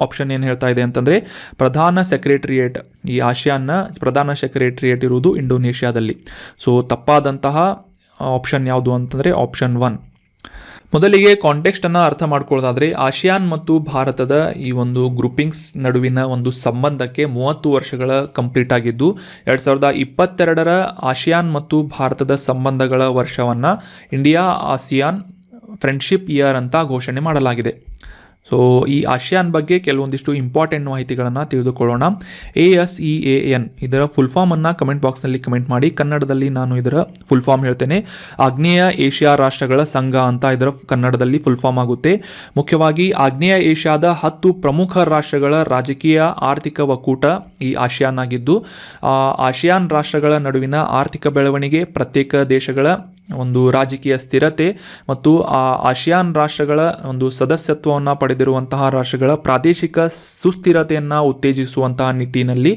A: ಆಪ್ಷನ್ ಏನು ಹೇಳ್ತಾ ಇದೆ ಅಂತಂದರೆ ಪ್ರಧಾನ ಸೆಕ್ರೆಟರಿಯೇಟ್, ಈ ಆಸಿಯಾನ್ನ ಪ್ರಧಾನ ಸೆಕ್ರೆಟರಿಯೇಟ್ ಇರುವುದು ಇಂಡೋನೇಷ್ಯಾದಲ್ಲಿ. ಸೊ ತಪ್ಪಾದಂತಹ ಆಪ್ಷನ್ ಯಾವುದು ಅಂತಂದರೆ ಆಪ್ಷನ್ 1. ಮೊದಲಿಗೆ ಕಾಂಟೆಕ್ಸ್ಟನ್ನು ಅರ್ಥ ಮಾಡ್ಕೊಳ್ಳೋದಾದರೆ ಆಸಿಯಾನ್ ಮತ್ತು ಭಾರತದ ಈ ಒಂದು ಗ್ರೂಪಿಂಗ್ಸ್ ನಡುವಿನ ಒಂದು ಸಂಬಂಧಕ್ಕೆ 30 ವರ್ಷಗಳ ಕಂಪ್ಲೀಟ್ ಆಗಿದ್ದು 2022ರ ಆಸಿಯಾನ್ ಮತ್ತು ಭಾರತದ ಸಂಬಂಧಗಳ ವರ್ಷವನ್ನು ಇಂಡಿಯಾ ಆಸಿಯಾನ್ ಫ್ರೆಂಡ್ಶಿಪ್ ಇಯರ್ ಅಂತ ಘೋಷಣೆ ಮಾಡಲಾಗಿದೆ. ಸೊ ಈ ಆಸಿಯಾನ್ ಬಗ್ಗೆ ಕೆಲವೊಂದಿಷ್ಟು ಇಂಪಾರ್ಟೆಂಟ್ ಮಾಹಿತಿಗಳನ್ನು ತಿಳಿದುಕೊಳ್ಳೋಣ. ASEAN ಇದರ ಫುಲ್ ಫಾರ್ಮನ್ನು ಕಮೆಂಟ್ ಬಾಕ್ಸ್ನಲ್ಲಿ ಕಮೆಂಟ್ ಮಾಡಿ. ಕನ್ನಡದಲ್ಲಿ ನಾನು ಇದರ ಫುಲ್ ಫಾರ್ಮ್ ಹೇಳ್ತೇನೆ. ಆಗ್ನೇಯ ಏಷ್ಯಾ ರಾಷ್ಟ್ರಗಳ ಸಂಘ ಅಂತ ಇದರ ಕನ್ನಡದಲ್ಲಿ ಫುಲ್ ಫಾರ್ಮ್ ಆಗುತ್ತೆ. ಮುಖ್ಯವಾಗಿ ಆಗ್ನೇಯ ಏಷ್ಯಾದ 10 ಪ್ರಮುಖ ರಾಷ್ಟ್ರಗಳ ರಾಜಕೀಯ ಆರ್ಥಿಕ ಒಕ್ಕೂಟ ಈ ಆಸಿಯಾನ್ ಆಗಿದ್ದು, ಆಸಿಯಾನ್ ರಾಷ್ಟ್ರಗಳ ನಡುವಿನ ಆರ್ಥಿಕ ಬೆಳವಣಿಗೆ, ಪ್ರತ್ಯೇಕ ದೇಶಗಳ ಒಂದು ರಾಜಕೀಯ ಸ್ಥಿರತೆ ಮತ್ತು ಆಸಿಯಾನ್ ರಾಷ್ಟ್ರಗಳ ಒಂದು ಸದಸ್ಯತ್ವವನ್ನು ಪಡೆದಿರುವಂತಹ ರಾಷ್ಟ್ರಗಳ ಪ್ರಾದೇಶಿಕ ಸುಸ್ಥಿರತೆಯನ್ನು ಉತ್ತೇಜಿಸುವಂತಹ ನಿಟ್ಟಿನಲ್ಲಿ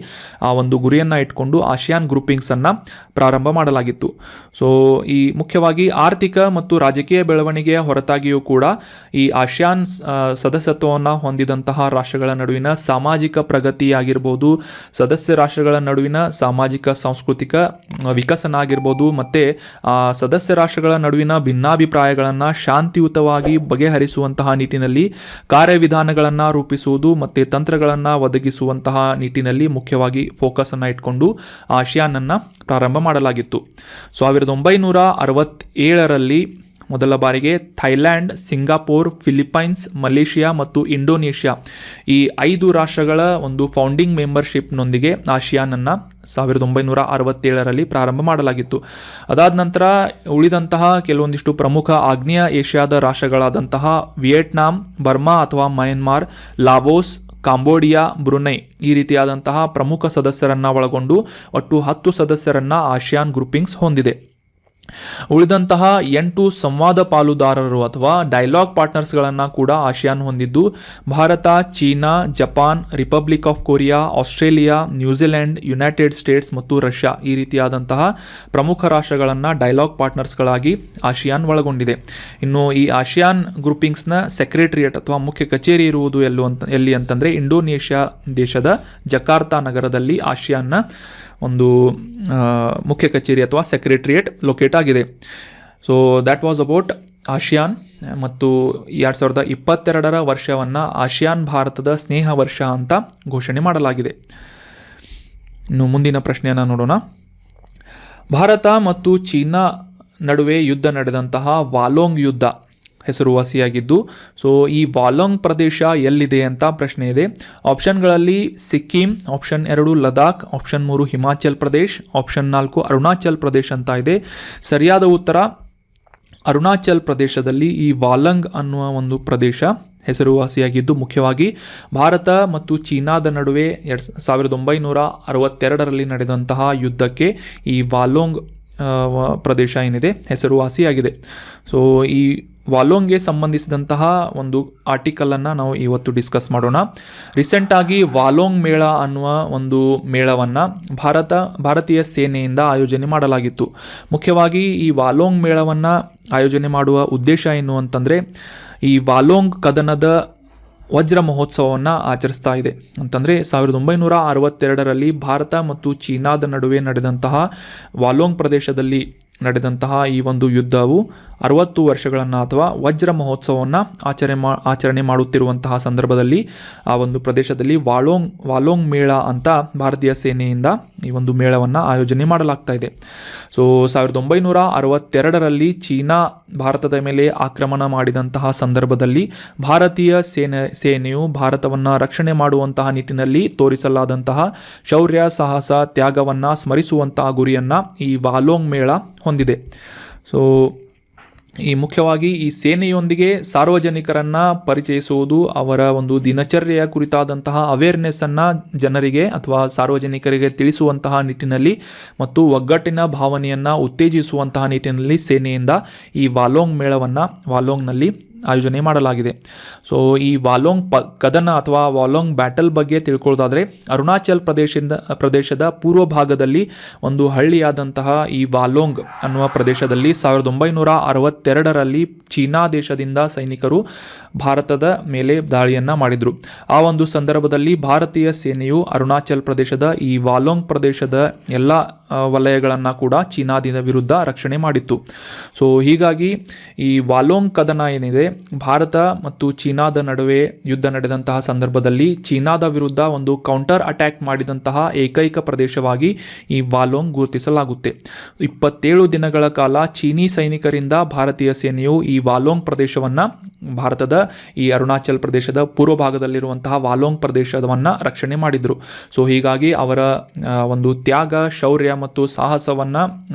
A: ಆ ಒಂದು ಗುರಿಯನ್ನು ಇಟ್ಕೊಂಡು ಆಸಿಯಾನ್ ಗ್ರೂಪಿಂಗ್ಸನ್ನು ಪ್ರಾರಂಭ ಮಾಡಲಾಗಿತ್ತು. ಸೊ ಈ ಮುಖ್ಯವಾಗಿ ಆರ್ಥಿಕ ಮತ್ತು ರಾಜಕೀಯ ಬೆಳವಣಿಗೆಯ ಹೊರತಾಗಿಯೂ ಕೂಡ ಈ ಆಸಿಯಾನ್ ಸದಸ್ಯತ್ವವನ್ನು ಹೊಂದಿದಂತಹ ರಾಷ್ಟ್ರಗಳ ನಡುವಿನ ಸಾಮಾಜಿಕ ಪ್ರಗತಿ ಆಗಿರ್ಬೋದು, ಸದಸ್ಯ ರಾಷ್ಟ್ರಗಳ ನಡುವಿನ ಸಾಮಾಜಿಕ ಸಾಂಸ್ಕೃತಿಕ ವಿಕಸನ ಆಗಿರ್ಬೋದು, ಮತ್ತು ಸದಸ್ಯ ರಾಷ್ಟ್ರಗಳ ನಡುವಿನ ಭಿನ್ನಾಭಿಪ್ರಾಯಗಳನ್ನು ಶಾಂತಿಯುತವಾಗಿ ಬಗೆಹರಿಸುವಂತಹ ನಿಟ್ಟಿನಲ್ಲಿ ಕಾರ್ಯವಿಧಾನಗಳನ್ನು ರೂಪಿಸುವುದು ಮತ್ತು ತಂತ್ರಗಳನ್ನು ಒದಗಿಸುವಂತಹ ನಿಟ್ಟಿನಲ್ಲಿ ಮುಖ್ಯವಾಗಿ ಫೋಕಸ್ ಅನ್ನು ಇಟ್ಕೊಂಡು ಆಸಿಯಾನ್ ಪ್ರಾರಂಭ ಮಾಡಲಾಗಿತ್ತು. 1967ರಲ್ಲಿ ಮೊದಲ ಬಾರಿಗೆ ಥೈಲ್ಯಾಂಡ್, ಸಿಂಗಾಪುರ್, ಫಿಲಿಪೈನ್ಸ್, ಮಲೇಷಿಯಾ ಮತ್ತು ಇಂಡೋನೇಷ್ಯಾ ಈ 5 ರಾಷ್ಟ್ರಗಳ ಒಂದು ಫೌಂಡಿಂಗ್ ಮೆಂಬರ್ಶಿಪ್ನೊಂದಿಗೆ ಆಸಿಯಾನನ್ನು 1967ರಲ್ಲಿ ಪ್ರಾರಂಭ ಮಾಡಲಾಗಿತ್ತು. ಅದಾದ ನಂತರ ಉಳಿದಂತಹ ಕೆಲವೊಂದಿಷ್ಟು ಪ್ರಮುಖ ಆಗ್ನೇಯ ಏಷ್ಯಾದ ರಾಷ್ಟ್ರಗಳಾದಂತಹ ವಿಯೆಟ್ನಾಂ, ಬರ್ಮಾ ಅಥವಾ ಮಯನ್ಮಾರ್, ಲಾವೋಸ್, ಕಾಂಬೋಡಿಯಾ, ಬ್ರುನೈ ಈ ರೀತಿಯಾದಂತಹ ಪ್ರಮುಖ ಸದಸ್ಯರನ್ನು ಒಳಗೊಂಡು ಒಟ್ಟು 10 ಸದಸ್ಯರನ್ನು ಆಸಿಯಾನ್ ಗ್ರೂಪಿಂಗ್ಸ್ ಹೊಂದಿದೆ. ಉಳಿದಂತಹ 8 ಸಂವಾದ ಪಾಲುದಾರರು ಅಥವಾ ಡೈಲಾಗ್ ಪಾರ್ಟ್ನರ್ಸ್ಗಳನ್ನು ಕೂಡ ಆಸಿಯಾನ್ ಹೊಂದಿದ್ದು Bharat, China, Japan, republic of Korea, Australia, New Zealand, United States ಮತ್ತು ರಷ್ಯಾ ಈ ರೀತಿಯಾದಂತಹ ಪ್ರಮುಖ ರಾಷ್ಟ್ರಗಳನ್ನು ಡೈಲಾಗ್ ಪಾರ್ಟ್ನರ್ಸ್ಗಳಾಗಿ ಆಸಿಯಾನ್ ಒಳಗೊಂಡಿದೆ. ಇನ್ನು ಈ ಆಸಿಯಾನ್ ಗ್ರೂಪಿಂಗ್ಸ್ನ ಸೆಕ್ರೆಟರಿಯೇಟ್ ಅಥವಾ ಮುಖ್ಯ ಕಚೇರಿ ಇರುವುದು ಎಲ್ಲಿ ಅಂತಂದರೆ ಇಂಡೋನೇಷ್ಯಾ ದೇಶದ ಜಕಾರ್ತಾ ನಗರದಲ್ಲಿ ಆಸಿಯಾನ್ನ ಒಂದು ಮುಖ್ಯ ಕಚೇರಿ ಅಥವಾ ಸೆಕ್ರೆಟರಿಯೇಟ್ ಲೊಕೇಟ್ ಆಗಿದೆ. So that was about ASEAN. ಮತ್ತು 2022 ವರ್ಷವನ್ನು ಆಸಿಯಾನ್ ಭಾರತದ ಸ್ನೇಹ ವರ್ಷ ಅಂತ ಘೋಷಣೆ ಮಾಡಲಾಗಿದೆ. ಇನ್ನು ಮುಂದಿನ ಪ್ರಶ್ನೆಯನ್ನು ನೋಡೋಣ. ಭಾರತ ಮತ್ತು ಚೀನಾ ನಡುವೆ ಯುದ್ಧ ನಡೆದಂತಹ ವಾಲೋಂಗ್ ಯುದ್ಧ ಹೆಸರುವಾಸಿಯಾಗಿದ್ದು, ಸೊ ಈ ವಾಲೋಂಗ್ ಪ್ರದೇಶ ಎಲ್ಲಿದೆ ಅಂತ ಪ್ರಶ್ನೆ ಇದೆ. ಆಪ್ಷನ್ಗಳಲ್ಲಿ Sikkim, option 2 Ladakh, option 3 Himachal Pradesh, option 4 Arunachal Pradesh ಅಂತ ಇದೆ. ಸರಿಯಾದ ಉತ್ತರ ಅರುಣಾಚಲ್ ಪ್ರದೇಶದಲ್ಲಿ ಈ ವಾಲಂಗ್ ಅನ್ನುವ ಒಂದು ಪ್ರದೇಶ ಹೆಸರುವಾಸಿಯಾಗಿದ್ದು, ಮುಖ್ಯವಾಗಿ ಭಾರತ ಮತ್ತು ಚೀನಾದ ನಡುವೆ 1962ರಲ್ಲಿ ನಡೆದಂತಹ ಯುದ್ಧಕ್ಕೆ ಈ ವಾಲೋಂಗ್ ಪ್ರದೇಶ ಏನಿದೆ ಹೆಸರುವಾಸಿಯಾಗಿದೆ. ಸೊ ಈ ವಾಲೋಂಗ್ಗೆ ಸಂಬಂಧಿಸಿದಂತಹ ಒಂದು ಆರ್ಟಿಕಲನ್ನು ನಾವು ಇವತ್ತು ಡಿಸ್ಕಸ್ ಮಾಡೋಣ. ರೀಸೆಂಟಾಗಿ ವಾಲೋಂಗ್ ಮೇಳ ಅನ್ನುವ ಒಂದು ಮೇಳವನ್ನು ಭಾರತೀಯ ಸೇನೆಯಿಂದ ಆಯೋಜನೆ ಮಾಡಲಾಗಿತ್ತು. ಮುಖ್ಯವಾಗಿ ಈ ವಾಲೋಂಗ್ ಮೇಳವನ್ನು ಆಯೋಜನೆ ಮಾಡುವ ಉದ್ದೇಶ ಏನು ಅಂತಂದರೆ, ಈ ವಾಲೋಂಗ್ ಕದನದ ವಜ್ರ ಮಹೋತ್ಸವವನ್ನು ಆಚರಿಸ್ತಾ ಇದೆ. ಅಂತಂದರೆ 1962ರಲ್ಲಿ ಭಾರತ ಮತ್ತು ಚೀನಾದ ನಡುವೆ ನಡೆದಂತಹ ವಾಲೋಂಗ್ ಪ್ರದೇಶದಲ್ಲಿ ನಡೆದಂತಹ ಈ ಒಂದು ಯುದ್ಧವು 60 ವರ್ಷಗಳನ್ನು ಅಥವಾ ವಜ್ರ ಮಹೋತ್ಸವವನ್ನು ಆಚರಣೆ ಮಾಡುತ್ತಿರುವಂತಹ ಸಂದರ್ಭದಲ್ಲಿ ಆ ಒಂದು ಪ್ರದೇಶದಲ್ಲಿ ವಾಲೋಂಗ್ ಮೇಳ ಅಂತ ಭಾರತೀಯ ಸೇನೆಯಿಂದ ಈ ಒಂದು ಮೇಳವನ್ನು ಆಯೋಜನೆ ಮಾಡಲಾಗ್ತಾ ಇದೆ. ಸೊ 1962ರಲ್ಲಿ ಚೀನಾ ಭಾರತದ ಮೇಲೆ ಆಕ್ರಮಣ ಮಾಡಿದಂತಹ ಸಂದರ್ಭದಲ್ಲಿ ಭಾರತೀಯ ಸೇನೆಯು ಭಾರತವನ್ನು ರಕ್ಷಣೆ ಮಾಡುವಂತಹ ನಿಟ್ಟಿನಲ್ಲಿ ತೋರಿಸಲಾದಂತಹ ಶೌರ್ಯ, ಸಾಹಸ, ತ್ಯಾಗವನ್ನು ಸ್ಮರಿಸುವಂತಹ ಗುರಿಯನ್ನು ಈ ವಾಲೋಂಗ್ ಮೇಳ ಹೊಂದಿದೆ. ಸೊ ಈ ಮುಖ್ಯವಾಗಿ ಈ ಸೇನೆಯೊಂದಿಗೆ ಸಾರ್ವಜನಿಕರನ್ನು ಪರಿಚಯಿಸುವುದು, ಅವರ ಒಂದು ದಿನಚರ್ಯೆಯ ಕುರಿತಾದಂತಹ ಅವೇರ್ನೆಸ್ಸನ್ನು ಜನರಿಗೆ ಅಥವಾ ಸಾರ್ವಜನಿಕರಿಗೆ ತಿಳಿಸುವಂತಹ ನಿಟ್ಟಿನಲ್ಲಿ ಮತ್ತು ಒಗ್ಗಟ್ಟಿನ ಭಾವನೆಯನ್ನು ಉತ್ತೇಜಿಸುವಂತಹ ನಿಟ್ಟಿನಲ್ಲಿ ಸೇನೆಯಿಂದ ಈ ವಾಲೋಂಗ್ ಮೇಳವನ್ನು ವಾಲೋಂಗ್ನಲ್ಲಿ ಆಯೋಜನೆ ಮಾಡಲಾಗಿದೆ. ಸೊ ಈ ವಾಲೋಂಗ್ ಕದನ ಅಥವಾ ವಾಲೋಂಗ್ ಬ್ಯಾಟಲ್ ಬಗ್ಗೆ ತಿಳ್ಕೊಳ್ಳೋದಾದರೆ, ಅರುಣಾಚಲ್ ಪ್ರದೇಶದ ಪೂರ್ವ ಭಾಗದಲ್ಲಿ ಒಂದು ಹಳ್ಳಿಯಾದಂತಹ ಈ ವಾಲೋಂಗ್ ಅನ್ನುವ ಪ್ರದೇಶದಲ್ಲಿ 1962ರಲ್ಲಿ ಚೀನಾ ದೇಶದಿಂದ ಸೈನಿಕರು ಭಾರತದ ಮೇಲೆ ದಾಳಿಯನ್ನು ಮಾಡಿದರು. ಆ ಒಂದು ಸಂದರ್ಭದಲ್ಲಿ ಭಾರತೀಯ ಸೇನೆಯು ಅರುಣಾಚಲ್ ಪ್ರದೇಶದ ಈ ವಾಲೋಂಗ್ ಪ್ರದೇಶದ ಎಲ್ಲ ವಲಯಗಳನ್ನು ಕೂಡ ಚೀನಾದ ವಿರುದ್ಧ ರಕ್ಷಣೆ ಮಾಡಿತ್ತು. ಸೊ ಹೀಗಾಗಿ ಈ ವಾಲೋಂಗ್ ಕದನ ಏನಿದೆ, ಭಾರತ ಮತ್ತು ಚೀನಾದ ನಡುವೆ ಯುದ್ಧ ನಡೆದಂತಹ ಸಂದರ್ಭದಲ್ಲಿ ಚೀನಾದ ವಿರುದ್ಧ ಒಂದು ಕೌಂಟರ್ ಅಟ್ಯಾಕ್ ಮಾಡಿದಂತಹ ಏಕೈಕ ಪ್ರದೇಶವಾಗಿ ಈ ವಾಲೋಂಗ್ ಗುರುತಿಸಲಾಗುತ್ತೆ. 27 ದಿನಗಳ ಕಾಲ ಚೀನಿ ಸೈನಿಕರಿಂದ ಭಾರತೀಯ ಸೇನೆಯು ಈ ವಾಲೋಂಗ್ ಪ್ರದೇಶವನ್ನು, ಭಾರತದ ಈ ಅರುಣಾಚಲ್ ಪ್ರದೇಶದ ಪೂರ್ವ ಭಾಗದಲ್ಲಿರುವಂತಹ ವಾಲೋಂಗ್ ಪ್ರದೇಶವನ್ನು ರಕ್ಷಣೆ ಮಾಡಿದರು. ಸೊ ಹೀಗಾಗಿ ಅವರ ಒಂದು ತ್ಯಾಗ, ಶೌರ್ಯ ಮತ್ತು ಸಾಹಸವನ್ನು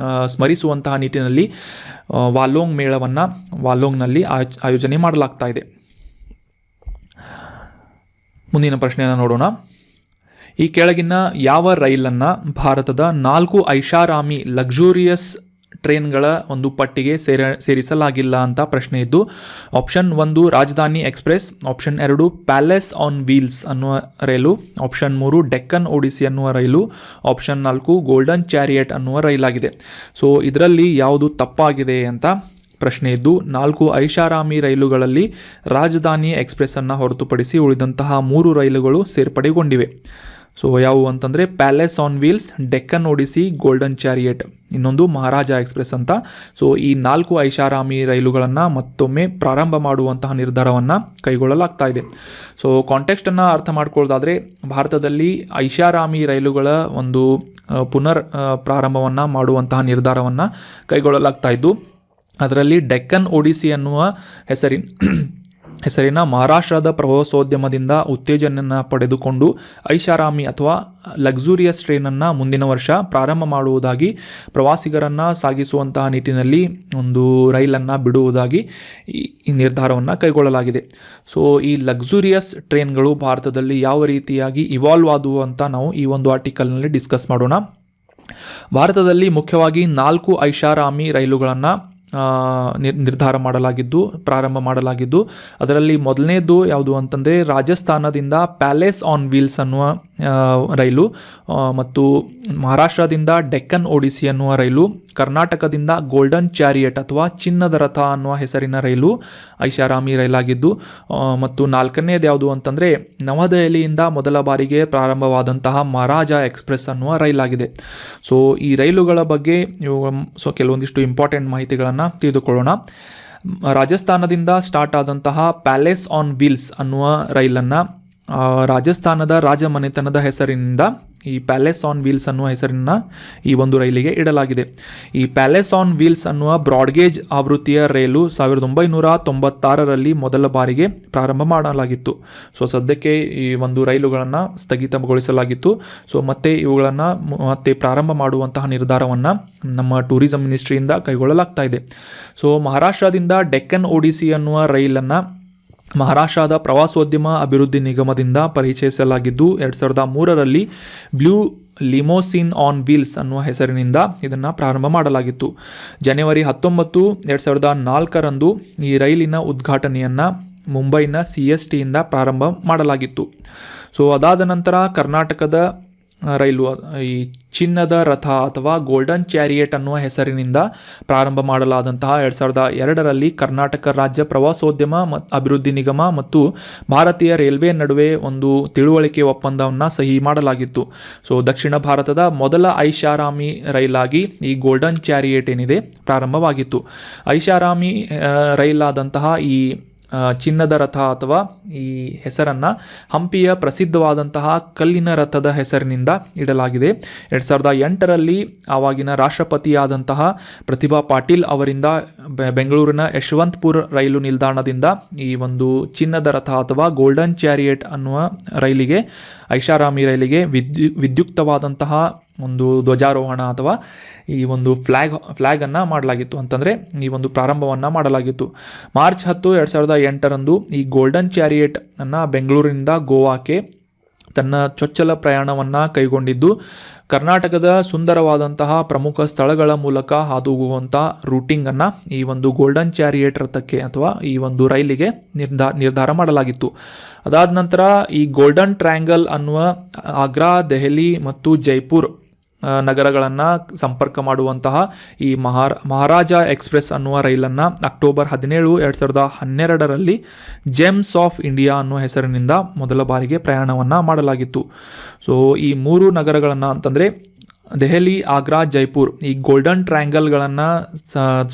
A: ಸ್ಮರಿಸುವಂತಹ ನಿಟ್ಟಿನಲ್ಲಿ ವಾಲೋಂಗ್ ಮೇಳವನ್ನು ವಾಲೋಂಗ್ನಲ್ಲಿ ಆಯೋಜನೆ ಮಾಡಲಾಗ್ತಾ ಇದೆ. ಮುಂದಿನ ಪ್ರಶ್ನೆಯನ್ನು ನೋಡೋಣ. ಈ ಕೆಳಗಿನ ಯಾವ ರೈಲನ್ನು ಭಾರತದ 4 ಐಷಾರಾಮಿ ಲಕ್ಸುರಿಯಸ್ ಟ್ರೈನ್ಗಳ ಒಂದು ಪಟ್ಟಿಗೆ ಸೇರಿಸಲಾಗಿಲ್ಲ ಅಂತ ಪ್ರಶ್ನೆ ಇದ್ದು, ಆಪ್ಷನ್ 1 ರಾಜಧಾನಿ express, option 2 palace on wheels ಅನ್ನುವ ರೈಲು, ಆಪ್ಷನ್ 3 ಡೆಕ್ಕನ್ ಒಡಿಸಿ ಅನ್ನುವ ರೈಲು, ಆಪ್ಷನ್ 4 ಗೋಲ್ಡನ್ ಚಾರಿಯಟ್ ಅನ್ನುವ ರೈಲಾಗಿದೆ. ಸೊ ಇದರಲ್ಲಿ ಯಾವುದು ತಪ್ಪಾಗಿದೆ ಅಂತ ಪ್ರಶ್ನೆ ಇದ್ದು, 4 ಐಷಾರಾಮಿ ರೈಲುಗಳಲ್ಲಿ ರಾಜಧಾನಿ ಎಕ್ಸ್ಪ್ರೆಸ್ಸನ್ನು ಹೊರತುಪಡಿಸಿ ಉಳಿದಂತಹ 3 ರೈಲುಗಳು ಸೇರ್ಪಡೆಗೊಂಡಿವೆ. ಸೊ ಯಾವುವು ಅಂತಂದರೆ Palace on Wheels, Deccan Odyssey, Golden Chariot, ಇನ್ನೊಂದು ಮಹಾರಾಜ ಎಕ್ಸ್ಪ್ರೆಸ್ ಅಂತ. ಸೊ ಈ 4 ಐಷಾರಾಮಿ ರೈಲುಗಳನ್ನು ಮತ್ತೊಮ್ಮೆ ಪ್ರಾರಂಭ ಮಾಡುವಂತಹ ನಿರ್ಧಾರವನ್ನು ಕೈಗೊಳ್ಳಲಾಗ್ತಾ ಇದೆ. ಸೊ ಕಾಂಟೆಕ್ಸ್ಟನ್ನು ಅರ್ಥ ಮಾಡ್ಕೊಳ್ಳೋದಾದರೆ, ಭಾರತದಲ್ಲಿ ಐಷಾರಾಮಿ ರೈಲುಗಳ ಒಂದು ಪುನರ್ ಪ್ರಾರಂಭವನ್ನು ಮಾಡುವಂತಹ ನಿರ್ಧಾರವನ್ನು ಕೈಗೊಳ್ಳಲಾಗ್ತಾ ಇದ್ದು, ಅದರಲ್ಲಿ ಡೆಕ್ಕನ್ ಒಡಿಸಿ ಅನ್ನುವ ಹೆಸರಿನ ಮಹಾರಾಷ್ಟ್ರದ ಪ್ರವಾಸೋದ್ಯಮದಿಂದ ಉತ್ತೇಜನ ಪಡೆದುಕೊಂಡು ಐಷಾರಾಮಿ ಅಥವಾ ಲಕ್ಸುರಿಯಸ್ ಟ್ರೈನನ್ನು ಮುಂದಿನ ವರ್ಷ ಪ್ರಾರಂಭ ಮಾಡುವುದಾಗಿ, ಪ್ರವಾಸಿಗರನ್ನು ಸಾಗಿಸುವಂತಹ ನಿಟ್ಟಿನಲ್ಲಿ ಒಂದು ರೈಲನ್ನು ಬಿಡುವುದಾಗಿ ಈ ನಿರ್ಧಾರವನ್ನು ಕೈಗೊಳ್ಳಲಾಗಿದೆ. ಸೊ ಈ ಲಕ್ಸುರಿಯಸ್ ಟ್ರೈನ್ಗಳು ಭಾರತದಲ್ಲಿ ಯಾವ ರೀತಿಯಾಗಿ ಇವಾಲ್ವ್ ಆದವು ಅಂತ ನಾವು ಈ ಒಂದು ಆರ್ಟಿಕಲ್ನಲ್ಲಿ ಡಿಸ್ಕಸ್ ಮಾಡೋಣ. ಭಾರತದಲ್ಲಿ ಮುಖ್ಯವಾಗಿ 4 ಐಷಾರಾಮಿ ರೈಲುಗಳನ್ನು ನಿರ್ಧಾರ ಮಾಡಲಾಗಿದ್ದು ಪ್ರಾರಂಭ ಮಾಡಲಾಗಿದ್ದು, ಅದರಲ್ಲಿ ಮೊದಲನೇದು ಯಾವುದು ಅಂತಂದರೆ ರಾಜಸ್ಥಾನದಿಂದ ಪ್ಯಾಲೇಸ್ ಆನ್ ವೀಲ್ಸ್ ಅನ್ನುವ ರೈಲು, ಮತ್ತು ಮಹಾರಾಷ್ಟ್ರದಿಂದ ಡೆಕ್ಕನ್ ಒಡಿಸಿ ಅನ್ನುವ ರೈಲು, ಕರ್ನಾಟಕದಿಂದ ಗೋಲ್ಡನ್ ಚಾರಿಯಟ್ ಅಥವಾ ಚಿನ್ನದ ರಥ ಅನ್ನುವ ಹೆಸರಿನ ರೈಲು ಐಷಾರಾಮಿ ರೈಲಾಗಿದ್ದು, ಮತ್ತು ನಾಲ್ಕನೇದು ಯಾವುದು ಅಂತಂದರೆ ನವದೆಹಲಿಯಿಂದ ಮೊದಲ ಬಾರಿಗೆ ಪ್ರಾರಂಭವಾದಂತಹ ಮಹಾರಾಜ ಎಕ್ಸ್ಪ್ರೆಸ್ ಅನ್ನುವ ರೈಲಾಗಿದೆ. ಸೊ ಈ ರೈಲುಗಳ ಬಗ್ಗೆ ಕೆಲವೊಂದಿಷ್ಟು ಇಂಪಾರ್ಟೆಂಟ್ ಮಾಹಿತಿಗಳನ್ನು ತಿಳಿದುಕೊಳ್ಳೋಣ. ರಾಜಸ್ಥಾನದಿಂದ ಸ್ಟಾರ್ಟ್ ಆದಂತಹ ಪ್ಯಾಲೇಸ್ ಆನ್ ವೀಲ್ಸ್ ಅನ್ನುವ ರೈಲನ್ನು ರಾಜಸ್ಥಾನದ ರಾಜಮನೆತನದ ಹೆಸರಿನಿಂದ ಈ ಪ್ಯಾಲೇಸ್ ಆನ್ ವೀಲ್ಸ್ ಅನ್ನುವ ಹೆಸರನ್ನು ಈ ಒಂದು ರೈಲಿಗೆ ಇಡಲಾಗಿದೆ. ಈ ಪ್ಯಾಲೇಸ್ ಆನ್ ವೀಲ್ಸ್ ಅನ್ನುವ ಬ್ರಾಡ್ಗೇಜ್ ಆವೃತ್ತಿಯ ರೈಲು 1996ರಲ್ಲಿ ಮೊದಲ ಬಾರಿಗೆ ಪ್ರಾರಂಭ ಮಾಡಲಾಗಿತ್ತು. ಸೊ ಸದ್ಯಕ್ಕೆ ಈ ಒಂದು ರೈಲುಗಳನ್ನು ಸ್ಥಗಿತಗೊಳಿಸಲಾಗಿತ್ತು. ಸೊ ಮತ್ತೆ ಇವುಗಳನ್ನು ಮತ್ತೆ ಪ್ರಾರಂಭ ಮಾಡುವಂತಹ ನಿರ್ಧಾರವನ್ನು ನಮ್ಮ ಟೂರಿಸಂ ಮಿನಿಸ್ಟ್ರಿಯಿಂದ ಕೈಗೊಳ್ಳಲಾಗ್ತಾ ಇದೆ. ಸೊ ಮಹಾರಾಷ್ಟ್ರದಿಂದ ಡೆಕ್ಕನ್ ಒಡಿಸಿ ಅನ್ನುವ ರೈಲನ್ನು ಮಹಾರಾಷ್ಟ್ರದ ಪ್ರವಾಸೋದ್ಯಮ ಅಭಿವೃದ್ಧಿ ನಿಗಮದಿಂದ ಪರಿಚಯಿಸಲಾಗಿದ್ದು 2003ರಲ್ಲಿ ಬ್ಲೂ ಲಿಮೋಸಿನ್ ಆನ್ ವೀಲ್ಸ್ ಅನ್ನುವ ಹೆಸರಿನಿಂದ ಇದನ್ನು ಪ್ರಾರಂಭ ಮಾಡಲಾಗಿತ್ತು. ಜನವರಿ 19, 2004ರಂದು ಈ ರೈಲಿನ ಉದ್ಘಾಟನೆಯನ್ನು ಮುಂಬೈನ CSTಯಿಂದ ಪ್ರಾರಂಭ ಮಾಡಲಾಗಿತ್ತು. ಸೊ ಅದಾದ ನಂತರ ಕರ್ನಾಟಕದ ರೈಲು ಈ ಚಿನ್ನದ ರಥ ಅಥವಾ ಗೋಲ್ಡನ್ ಚಾರಿಯಟ್ ಅನ್ನುವ ಹೆಸರಿನಿಂದ ಪ್ರಾರಂಭ ಮಾಡಲಾದಂತಹ 2002ರಲ್ಲಿ ಕರ್ನಾಟಕ ರಾಜ್ಯ ಪ್ರವಾಸೋದ್ಯಮ ಅಭಿವೃದ್ಧಿ ನಿಗಮ ಮತ್ತು ಭಾರತೀಯ ರೈಲ್ವೆ ನಡುವೆ ಒಂದು ತಿಳುವಳಿಕೆ ಒಪ್ಪಂದವನ್ನು ಸಹಿ ಮಾಡಲಾಗಿತ್ತು. ಸೊ ದಕ್ಷಿಣ ಭಾರತದ ಮೊದಲ ಐಷಾರಾಮಿ ರೈಲಾಗಿ ಈ ಗೋಲ್ಡನ್ ಚಾರಿಯಟ್ ಏನಿದೆ ಪ್ರಾರಂಭವಾಗಿತ್ತು. ಐಷಾರಾಮಿ ರೈಲಾದಂತಹ ಈ ಚಿನ್ನದ ರಥ ಅಥವಾ ಈ ಹೆಸರನ್ನು ಹಂಪಿಯ ಪ್ರಸಿದ್ಧವಾದಂತಹ ಕಲ್ಲಿನ ರಥದ ಹೆಸರಿನಿಂದ ಇಡಲಾಗಿದೆ. 2008ರಲ್ಲಿ ಆವಾಗಿನ ರಾಷ್ಟ್ರಪತಿಯಾದಂತಹ ಪ್ರತಿಭಾ ಪಾಟೀಲ್ ಅವರಿಂದ ಬೆಂಗಳೂರಿನ ಯಶವಂತಪುರ ರೈಲು ನಿಲ್ದಾಣದಿಂದ ಈ ಒಂದು ಚಿನ್ನದ ರಥ ಅಥವಾ ಗೋಲ್ಡನ್ ಚಾರಿಯಟ್ ಅನ್ನುವ ರೈಲಿಗೆ ಐಷಾರಾಮಿ ರೈಲಿಗೆ ವಿದ್ಯುಕ್ತವಾದಂತಹ ಒಂದು ಧ್ವಜಾರೋಹಣ ಅಥವಾ ಈ ಒಂದು ಫ್ಲ್ಯಾಗನ್ನು ಮಾಡಲಾಗಿತ್ತು, ಅಂತಂದರೆ ಈ ಒಂದು ಪ್ರಾರಂಭವನ್ನು ಮಾಡಲಾಗಿತ್ತು. ಮಾರ್ಚ್ 10, 2008ರಂದು ಈ ಗೋಲ್ಡನ್ ಚಾರಿಯಟ್ ಅನ್ನು ಬೆಂಗಳೂರಿನಿಂದ ಗೋವಾಕ್ಕೆ ತನ್ನ ಚೊಚ್ಚಲ ಪ್ರಯಾಣವನ್ನು ಕೈಗೊಂಡಿದ್ದು, ಕರ್ನಾಟಕದ ಸುಂದರವಾದಂತಹ ಪ್ರಮುಖ ಸ್ಥಳಗಳ ಮೂಲಕ ಹಾದುಹೋಗುವಂಥ ರೂಟಿಂಗನ್ನು ಈ ಒಂದು ಗೋಲ್ಡನ್ ಚಾರಿಯಟ್ ರಥಕ್ಕೆ ಅಥವಾ ಈ ಒಂದು ರೈಲಿಗೆ ನಿರ್ಧಾರ ಮಾಡಲಾಗಿತ್ತು. ಅದಾದ ನಂತರ ಈ ಗೋಲ್ಡನ್ ಟ್ರ್ಯಾಂಗಲ್ ಅನ್ನುವ ಆಗ್ರಾ, ದೆಹಲಿ ಮತ್ತು ಜೈಪುರ್ ನಗರಗಳನ್ನು ಸಂಪರ್ಕ ಮಾಡುವಂತಹ ಈ ಮಹಾರಾಜ ಎಕ್ಸ್ಪ್ರೆಸ್ ಅನ್ನುವ ರೈಲನ್ನು ಅಕ್ಟೋಬರ್ 17, 2012ರಲ್ಲಿ ಜೆಮ್ಸ್ ಆಫ್ ಇಂಡಿಯಾ ಅನ್ನುವ ಹೆಸರಿನಿಂದ ಮೊದಲ ಬಾರಿಗೆ ಪ್ರಯಾಣವನ್ನು ಮಾಡಲಾಗಿತ್ತು. ಸೊ ಈ 3 ನಗರಗಳನ್ನು ಅಂತಂದರೆ ದೆಹಲಿ, ಆಗ್ರಾ, ಜೈಪುರ್ ಈ ಗೋಲ್ಡನ್ ಟ್ರ್ಯಾಂಗಲ್ಗಳನ್ನು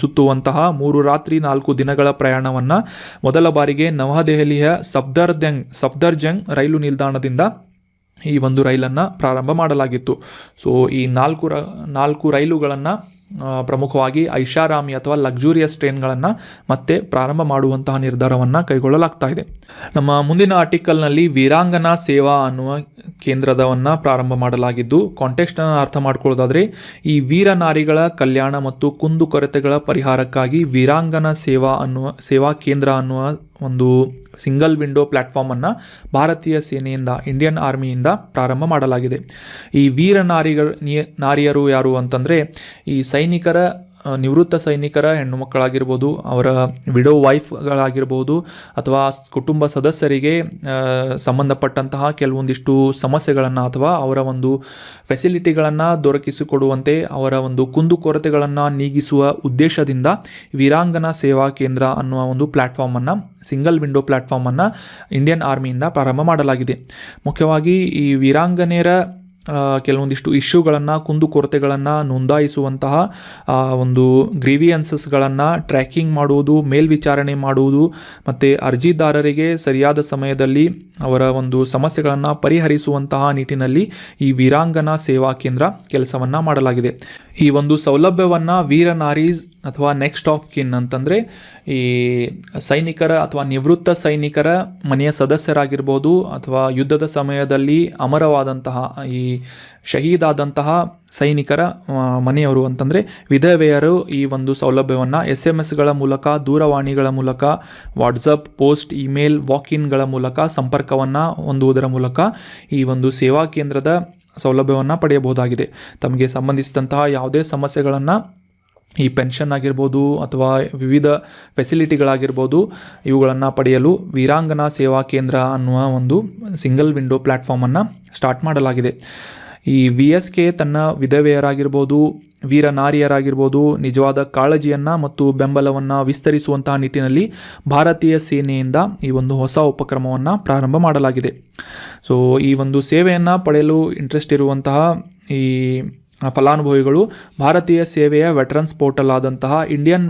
A: ಸುತ್ತುವಂತಹ 3 ರಾತ್ರಿ 4 ದಿನಗಳ ಪ್ರಯಾಣವನ್ನು ಮೊದಲ ಬಾರಿಗೆ ನವದೆಹಲಿಯ ಸಫ್ದರ್ಜಂಗ್ ರೈಲು ನಿಲ್ದಾಣದಿಂದ ಈ ಒಂದು ರೈಲನ್ನು ಪ್ರಾರಂಭ ಮಾಡಲಾಗಿತ್ತು. ಸೊ ಈ 4 ರೈಲುಗಳನ್ನು ಪ್ರಮುಖವಾಗಿ ಐಷಾರಾಮಿ ಅಥವಾ ಲಕ್ಸುರಿಯಸ್ ಟ್ರೈನ್ಗಳನ್ನು ಮತ್ತೆ ಪ್ರಾರಂಭ ಮಾಡುವಂತಹ ನಿರ್ಧಾರವನ್ನು ಕೈಗೊಳ್ಳಲಾಗ್ತಾ ಇದೆ. ನಮ್ಮ ಮುಂದಿನ ಆರ್ಟಿಕಲ್ನಲ್ಲಿ ವೀರಾಂಗನಾ ಸೇವಾ ಅನ್ನುವ ಕೇಂದ್ರದವನ್ನು ಪ್ರಾರಂಭ ಮಾಡಲಾಗಿದ್ದು, ಕಾಂಟೆಕ್ಸ್ಟನ್ನು ಅರ್ಥ ಮಾಡ್ಕೊಳ್ಳೋದಾದರೆ ಈ ವೀರ ನಾರಿಗಳ ಕಲ್ಯಾಣ ಮತ್ತು ಕುಂದುಕೊರತೆಗಳ ಪರಿಹಾರಕ್ಕಾಗಿ ವೀರಾಂಗನಾ ಸೇವಾ ಕೇಂದ್ರ ಅನ್ನುವ ಒಂದು ಸಿಂಗಲ್ ವಿಂಡೋ ಪ್ಲ್ಯಾಟ್ಫಾರ್ಮನ್ನು ಭಾರತೀಯ ಸೇನೆಯಿಂದ, ಇಂಡಿಯನ್ ಆರ್ಮಿಯಿಂದ ಪ್ರಾರಂಭ ಮಾಡಲಾಗಿದೆ. ಈ ವೀರ ನಾರಿಯರು ಯಾರು ಅಂತಂದರೆ ಈ ನಿವೃತ್ತ ಸೈನಿಕರ ಹೆಣ್ಣು ಮಕ್ಕಳಾಗಿರ್ಬೋದು, ಅವರ ವಿಡೋ ವೈಫ್ಗಳಾಗಿರ್ಬೋದು, ಅಥವಾ ಕುಟುಂಬ ಸದಸ್ಯರಿಗೆ ಸಂಬಂಧಪಟ್ಟಂತಹ ಕೆಲವೊಂದಿಷ್ಟು ಸಮಸ್ಯೆಗಳನ್ನು ಅಥವಾ ಅವರ ಒಂದು ಫೆಸಿಲಿಟಿಗಳನ್ನು ದೊರಕಿಸಿಕೊಡುವಂತೆ ಅವರ ಒಂದು ಕುಂದುಕೊರತೆಗಳನ್ನು ನೀಗಿಸುವ ಉದ್ದೇಶದಿಂದ ವೀರಾಂಗನಾ ಸೇವಾ ಕೇಂದ್ರ ಅನ್ನುವ ಒಂದು ಪ್ಲ್ಯಾಟ್ಫಾರ್ಮನ್ನು, ಸಿಂಗಲ್ ವಿಂಡೋ ಪ್ಲ್ಯಾಟ್ಫಾರ್ಮನ್ನು ಇಂಡಿಯನ್ ಆರ್ಮಿಯಿಂದ ಪ್ರಾರಂಭ ಮಾಡಲಾಗಿದೆ. ಮುಖ್ಯವಾಗಿ ಈ ವೀರಾಂಗನೆಯರ ಕೆಲವೊಂದಿಷ್ಟು ಇಶ್ಯೂಗಳನ್ನು, ಕುಂದುಕೊರತೆಗಳನ್ನು ನೋಂದಾಯಿಸುವಂತಹ ಒಂದು ಗ್ರೀವಿಯನ್ಸಸ್ಗಳನ್ನು ಟ್ರ್ಯಾಕಿಂಗ್ ಮಾಡುವುದು, ಮೇಲ್ವಿಚಾರಣೆ ಮಾಡುವುದು ಮತ್ತು ಅರ್ಜಿದಾರರಿಗೆ ಸರಿಯಾದ ಸಮಯದಲ್ಲಿ ಅವರ ಒಂದು ಸಮಸ್ಯೆಗಳನ್ನು ಪರಿಹರಿಸುವಂತಹ ನಿಟ್ಟಿನಲ್ಲಿ ಈ ವೀರಾಂಗನಾ ಸೇವಾ ಕೇಂದ್ರ ಕೆಲಸವನ್ನು ಮಾಡಲಾಗಿದೆ. ಈ ಒಂದು ಸೌಲಭ್ಯವನ್ನು ವೀರ ನಾರೀಸ್ ಅಥವಾ ನೆಕ್ಸ್ಟ್ ಆಫ್ ಕಿನ್ ಅಂತಂದರೆ ಈ ಸೈನಿಕರ ಅಥವಾ ನಿವೃತ್ತ ಸೈನಿಕರ ಮನೆಯ ಸದಸ್ಯರಾಗಿರ್ಬೋದು, ಅಥವಾ ಯುದ್ಧದ ಸಮಯದಲ್ಲಿ ಅಮರವಾದಂತಹ ಈ ಶಹೀದಾದಂತಹ ಸೈನಿಕರ ಮನೆಯವರು ಅಂತಂದರೆ ವಿಧವೆಯರು ಈ ಒಂದು ಸೌಲಭ್ಯವನ್ನು SMS ಮೂಲಕ, ದೂರವಾಣಿಗಳ ಮೂಲಕ, ವಾಟ್ಸಪ್, ಪೋಸ್ಟ್, ಇಮೇಲ್, ವಾಕ್ ಇನ್ಗಳ ಮೂಲಕ ಸಂಪರ್ಕವನ್ನು ಹೊಂದುವುದರ ಮೂಲಕ ಈ ಒಂದು ಸೇವಾ ಕೇಂದ್ರದ ಸೌಲಭ್ಯವನ್ನು ಪಡೆಯಬಹುದಾಗಿದೆ. ತಮಗೆ ಸಂಬಂಧಿಸಿದಂತಹ ಯಾವುದೇ ಸಮಸ್ಯೆಗಳನ್ನು ಈ ಪೆನ್ಷನ್ ಆಗಿರ್ಬೋದು ಅಥವಾ ವಿವಿಧ ಫೆಸಿಲಿಟಿಗಳಾಗಿರ್ಬೋದು ಇವುಗಳನ್ನು ಪಡೆಯಲು ವೀರಾಂಗನಾ ಸೇವಾ ಕೇಂದ್ರ ಅನ್ನುವ ಒಂದು ಸಿಂಗಲ್ ವಿಂಡೋ ಪ್ಲ್ಯಾಟ್ಫಾರ್ಮನ್ನು ಸ್ಟಾರ್ಟ್ ಮಾಡಲಾಗಿದೆ. ಈ VSK ತನ್ನ ವಿಧವೆಯರಾಗಿರ್ಬೋದು, ವೀರನಾರಿಯರಾಗಿರ್ಬೋದು ನಿಜವಾದ ಕಾಳಜಿಯನ್ನು ಮತ್ತು ಬೆಂಬಲವನ್ನು ವಿಸ್ತರಿಸುವಂತಹ ನಿಟ್ಟಿನಲ್ಲಿ ಭಾರತೀಯ ಸೇನೆಯಿಂದ ಈ ಒಂದು ಹೊಸ ಉಪಕ್ರಮವನ್ನು ಪ್ರಾರಂಭ ಮಾಡಲಾಗಿದೆ. ಸೊ ಈ ಒಂದು ಸೇವೆಯನ್ನು ಪಡೆಯಲು ಇಂಟ್ರೆಸ್ಟ್ ಇರುವಂತಹ ಈ ಫಲಾನುಭವಿಗಳು ಭಾರತೀಯ ಸೇವೆಯ ವೆಟರನ್ಸ್ ಪೋರ್ಟಲ್ ಆದಂತಹ ಇಂಡಿಯನ್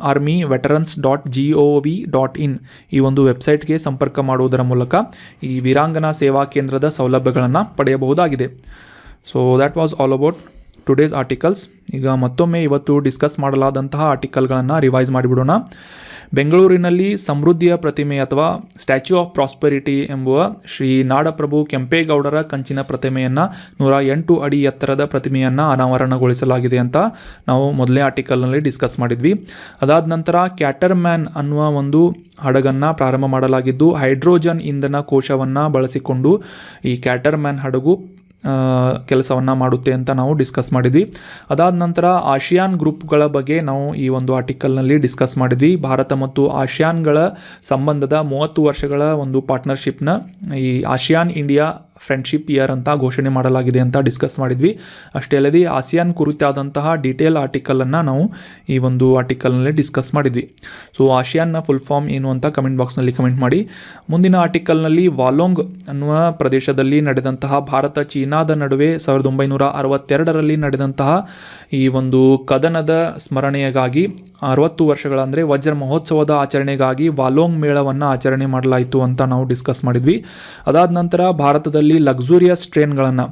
A: ಆರ್ಮಿ veterans.gov.in ಈ ಒಂದು ವೆಬ್ಸೈಟ್ಗೆ ಸಂಪರ್ಕ ಮಾಡುವುದರ ಮೂಲಕ ಈ ವೀರಾಂಗನಾ ಸೇವಾ ಕೇಂದ್ರದ ಸೌಲಭ್ಯಗಳನ್ನು ಪಡೆಯಬಹುದಾಗಿದೆ. So that was all about today's articles. ಈಗ ಮತ್ತೊಮ್ಮೆ ಇವತ್ತು ಡಿಸ್ಕಸ್ ಮಾಡಲಾದಂತಹ ಆರ್ಟಿಕಲ್ಗಳನ್ನು ರಿವೈಸ್ ಮಾಡಿಬಿಡೋಣ. ಬೆಂಗಳೂರಿನಲ್ಲಿ ಸಮೃದ್ಧಿಯ ಪ್ರತಿಮೆ ಅಥವಾ ಸ್ಟ್ಯಾಚ್ಯೂ ಆಫ್ ಪ್ರಾಸ್ಪೆರಿಟಿ ಎಂಬುವ ಶ್ರೀ ನಾಡಪ್ರಭು ಕೆಂಪೇಗೌಡರ ಕಂಚಿನ ಪ್ರತಿಮೆಯನ್ನು 108 ಅಡಿ ಎತ್ತರದ ಪ್ರತಿಮೆಯನ್ನು ಅನಾವರಣಗೊಳಿಸಲಾಗಿದೆ ಅಂತ ನಾವು ಮೊದಲನೇ ಆರ್ಟಿಕಲ್ನಲ್ಲಿ ಡಿಸ್ಕಸ್ ಮಾಡಿದ್ವಿ. ಅದಾದ ನಂತರ ಕ್ಯಾಟರ್ಮ್ಯಾನ್ ಅನ್ನುವ ಒಂದು ಹಡಗನ್ನು ಪ್ರಾರಂಭ ಮಾಡಲಾಗಿದ್ದು ಹೈಡ್ರೋಜನ್ ಇಂಧನ ಕೋಶವನ್ನು ಬಳಸಿಕೊಂಡು ಈ ಕ್ಯಾಟರ್ಮ್ಯಾನ್ ಹಡಗು ಕೆಲಸವನ್ನು ಮಾಡುತ್ತೆ ಅಂತ ನಾವು ಡಿಸ್ಕಸ್ ಮಾಡಿದ್ವಿ. ಅದಾದ ನಂತರ ಆಸಿಯಾನ್ ಗ್ರೂಪ್ಗಳ ಬಗ್ಗೆ ನಾವು ಈ ಒಂದು ಆರ್ಟಿಕಲ್ನಲ್ಲಿ ಡಿಸ್ಕಸ್ ಮಾಡಿದ್ವಿ. ಭಾರತ ಮತ್ತು ಆಸಿಯಾನ್ಗಳ ಸಂಬಂಧದ 30 ವರ್ಷಗಳ ಒಂದು ಪಾರ್ಟ್ನರ್ಶಿಪ್ನ ಈ ಆಸಿಯಾನ್ ಇಂಡಿಯಾ ಫ್ರೆಂಡ್ಶಿಪ್ ಇಯರ್ ಅಂತ ಘೋಷಣೆ ಮಾಡಲಾಗಿದೆ ಅಂತ ಡಿಸ್ಕಸ್ ಮಾಡಿದ್ವಿ. ಅಷ್ಟೇ ಅಲ್ಲದೆ ಆಸಿಯಾನ್ ಕುರಿತಾದಂತಹ ಡೀಟೇಲ್ ಆರ್ಟಿಕಲನ್ನು ನಾವು ಈ ಒಂದು ಆರ್ಟಿಕಲ್ನಲ್ಲಿ ಡಿಸ್ಕಸ್ ಮಾಡಿದ್ವಿ. ಸೊ ಆಸಿಯಾನ್ನ ಫುಲ್ ಫಾರ್ಮ್ ಏನು ಅಂತ ಕಮೆಂಟ್ ಬಾಕ್ಸ್ನಲ್ಲಿ ಕಮೆಂಟ್ ಮಾಡಿ. ಮುಂದಿನ ಆರ್ಟಿಕಲ್ನಲ್ಲಿ ವಾಲೋಂಗ್ ಅನ್ನುವ ಪ್ರದೇಶದಲ್ಲಿ ನಡೆದಂತಹ ಭಾರತ ಚೀನಾದ ನಡುವೆ 1962ರಲ್ಲಿ ನಡೆದಂತಹ ಈ ಒಂದು ಕದನದ ಸ್ಮರಣೆಯಾಗಿ 60 ವರ್ಷಗಳ ಅಂದರೆ ವಜ್ರ ಮಹೋತ್ಸವದ ಆಚರಣೆಗಾಗಿ ವಾಲೋಂಗ್ ಮೇಳವನ್ನು ಆಚರಣೆ ಮಾಡಲಾಯಿತು ಅಂತ ನಾವು ಡಿಸ್ಕಸ್ ಮಾಡಿದ್ವಿ. ಅದಾದ ನಂತರ ಭಾರತದಲ್ಲಿ ಲಕ್ಸುರಿಯಸ್ ಟ್ರೈನ್ಗಳನ್ನು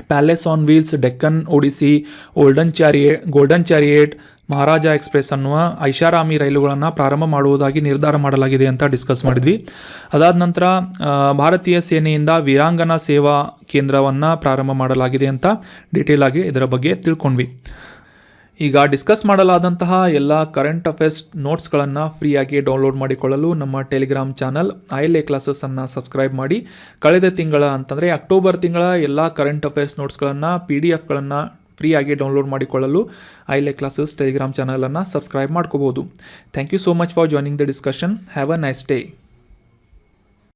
A: Palace on Wheels, Deccan Odyssey, Golden Chariot, Maharaja Express ಅನ್ನುವ ಐಷಾರಾಮಿ ರೈಲುಗಳನ್ನು ಪ್ರಾರಂಭ ಮಾಡುವುದಾಗಿ ನಿರ್ಧಾರ ಮಾಡಲಾಗಿದೆ ಅಂತ ಡಿಸ್ಕಸ್ ಮಾಡಿದ್ವಿ. ಅದಾದ ನಂತರ ಭಾರತೀಯ ಸೇನೆಯಿಂದ ವೀರಾಂಗನಾ ಸೇವಾ ಕೇಂದ್ರವನ್ನು ಪ್ರಾರಂಭ ಮಾಡಲಾಗಿದೆ ಅಂತ ಡೀಟೇಲ್ ಆಗಿ ಇದರ ಬಗ್ಗೆ ತಿಳ್ಕೊಂಡ್ವಿ. ಈಗ ಡಿಸ್ಕಸ್ ಮಾಡಲಾದಂತಹ ಎಲ್ಲ ಕರೆಂಟ್ ಅಫೇರ್ಸ್ ನೋಟ್ಸ್ಗಳನ್ನು ಫ್ರೀಯಾಗಿ ಡೌನ್ಲೋಡ್ ಮಾಡಿಕೊಳ್ಳಲು ನಮ್ಮ ಟೆಲಿಗ್ರಾಮ್ ಚಾನಲ್ ILA ಕ್ಲಾಸಸ್ಸನ್ನು ಸಬ್ಸ್ಕ್ರೈಬ್ ಮಾಡಿ. ಕಳೆದ ತಿಂಗಳ ಅಂತಂದರೆ ಅಕ್ಟೋಬರ್ ತಿಂಗಳ ಎಲ್ಲ ಕರೆಂಟ್ ಅಫೇರ್ಸ್ ನೋಟ್ಸ್ಗಳನ್ನು PDF ಫ್ರೀಯಾಗಿ ಡೌನ್ಲೋಡ್ ಮಾಡಿಕೊಳ್ಳಲು ILA ಕ್ಲಾಸಸ್ ಟೆಲಿಗ್ರಾಮ್ ಚಾನಲನ್ನು ಸಬ್ಸ್ಕ್ರೈಬ್ ಮಾಡ್ಕೋಬೋದು. Thank you so much for joining the discussion. Have a nice day.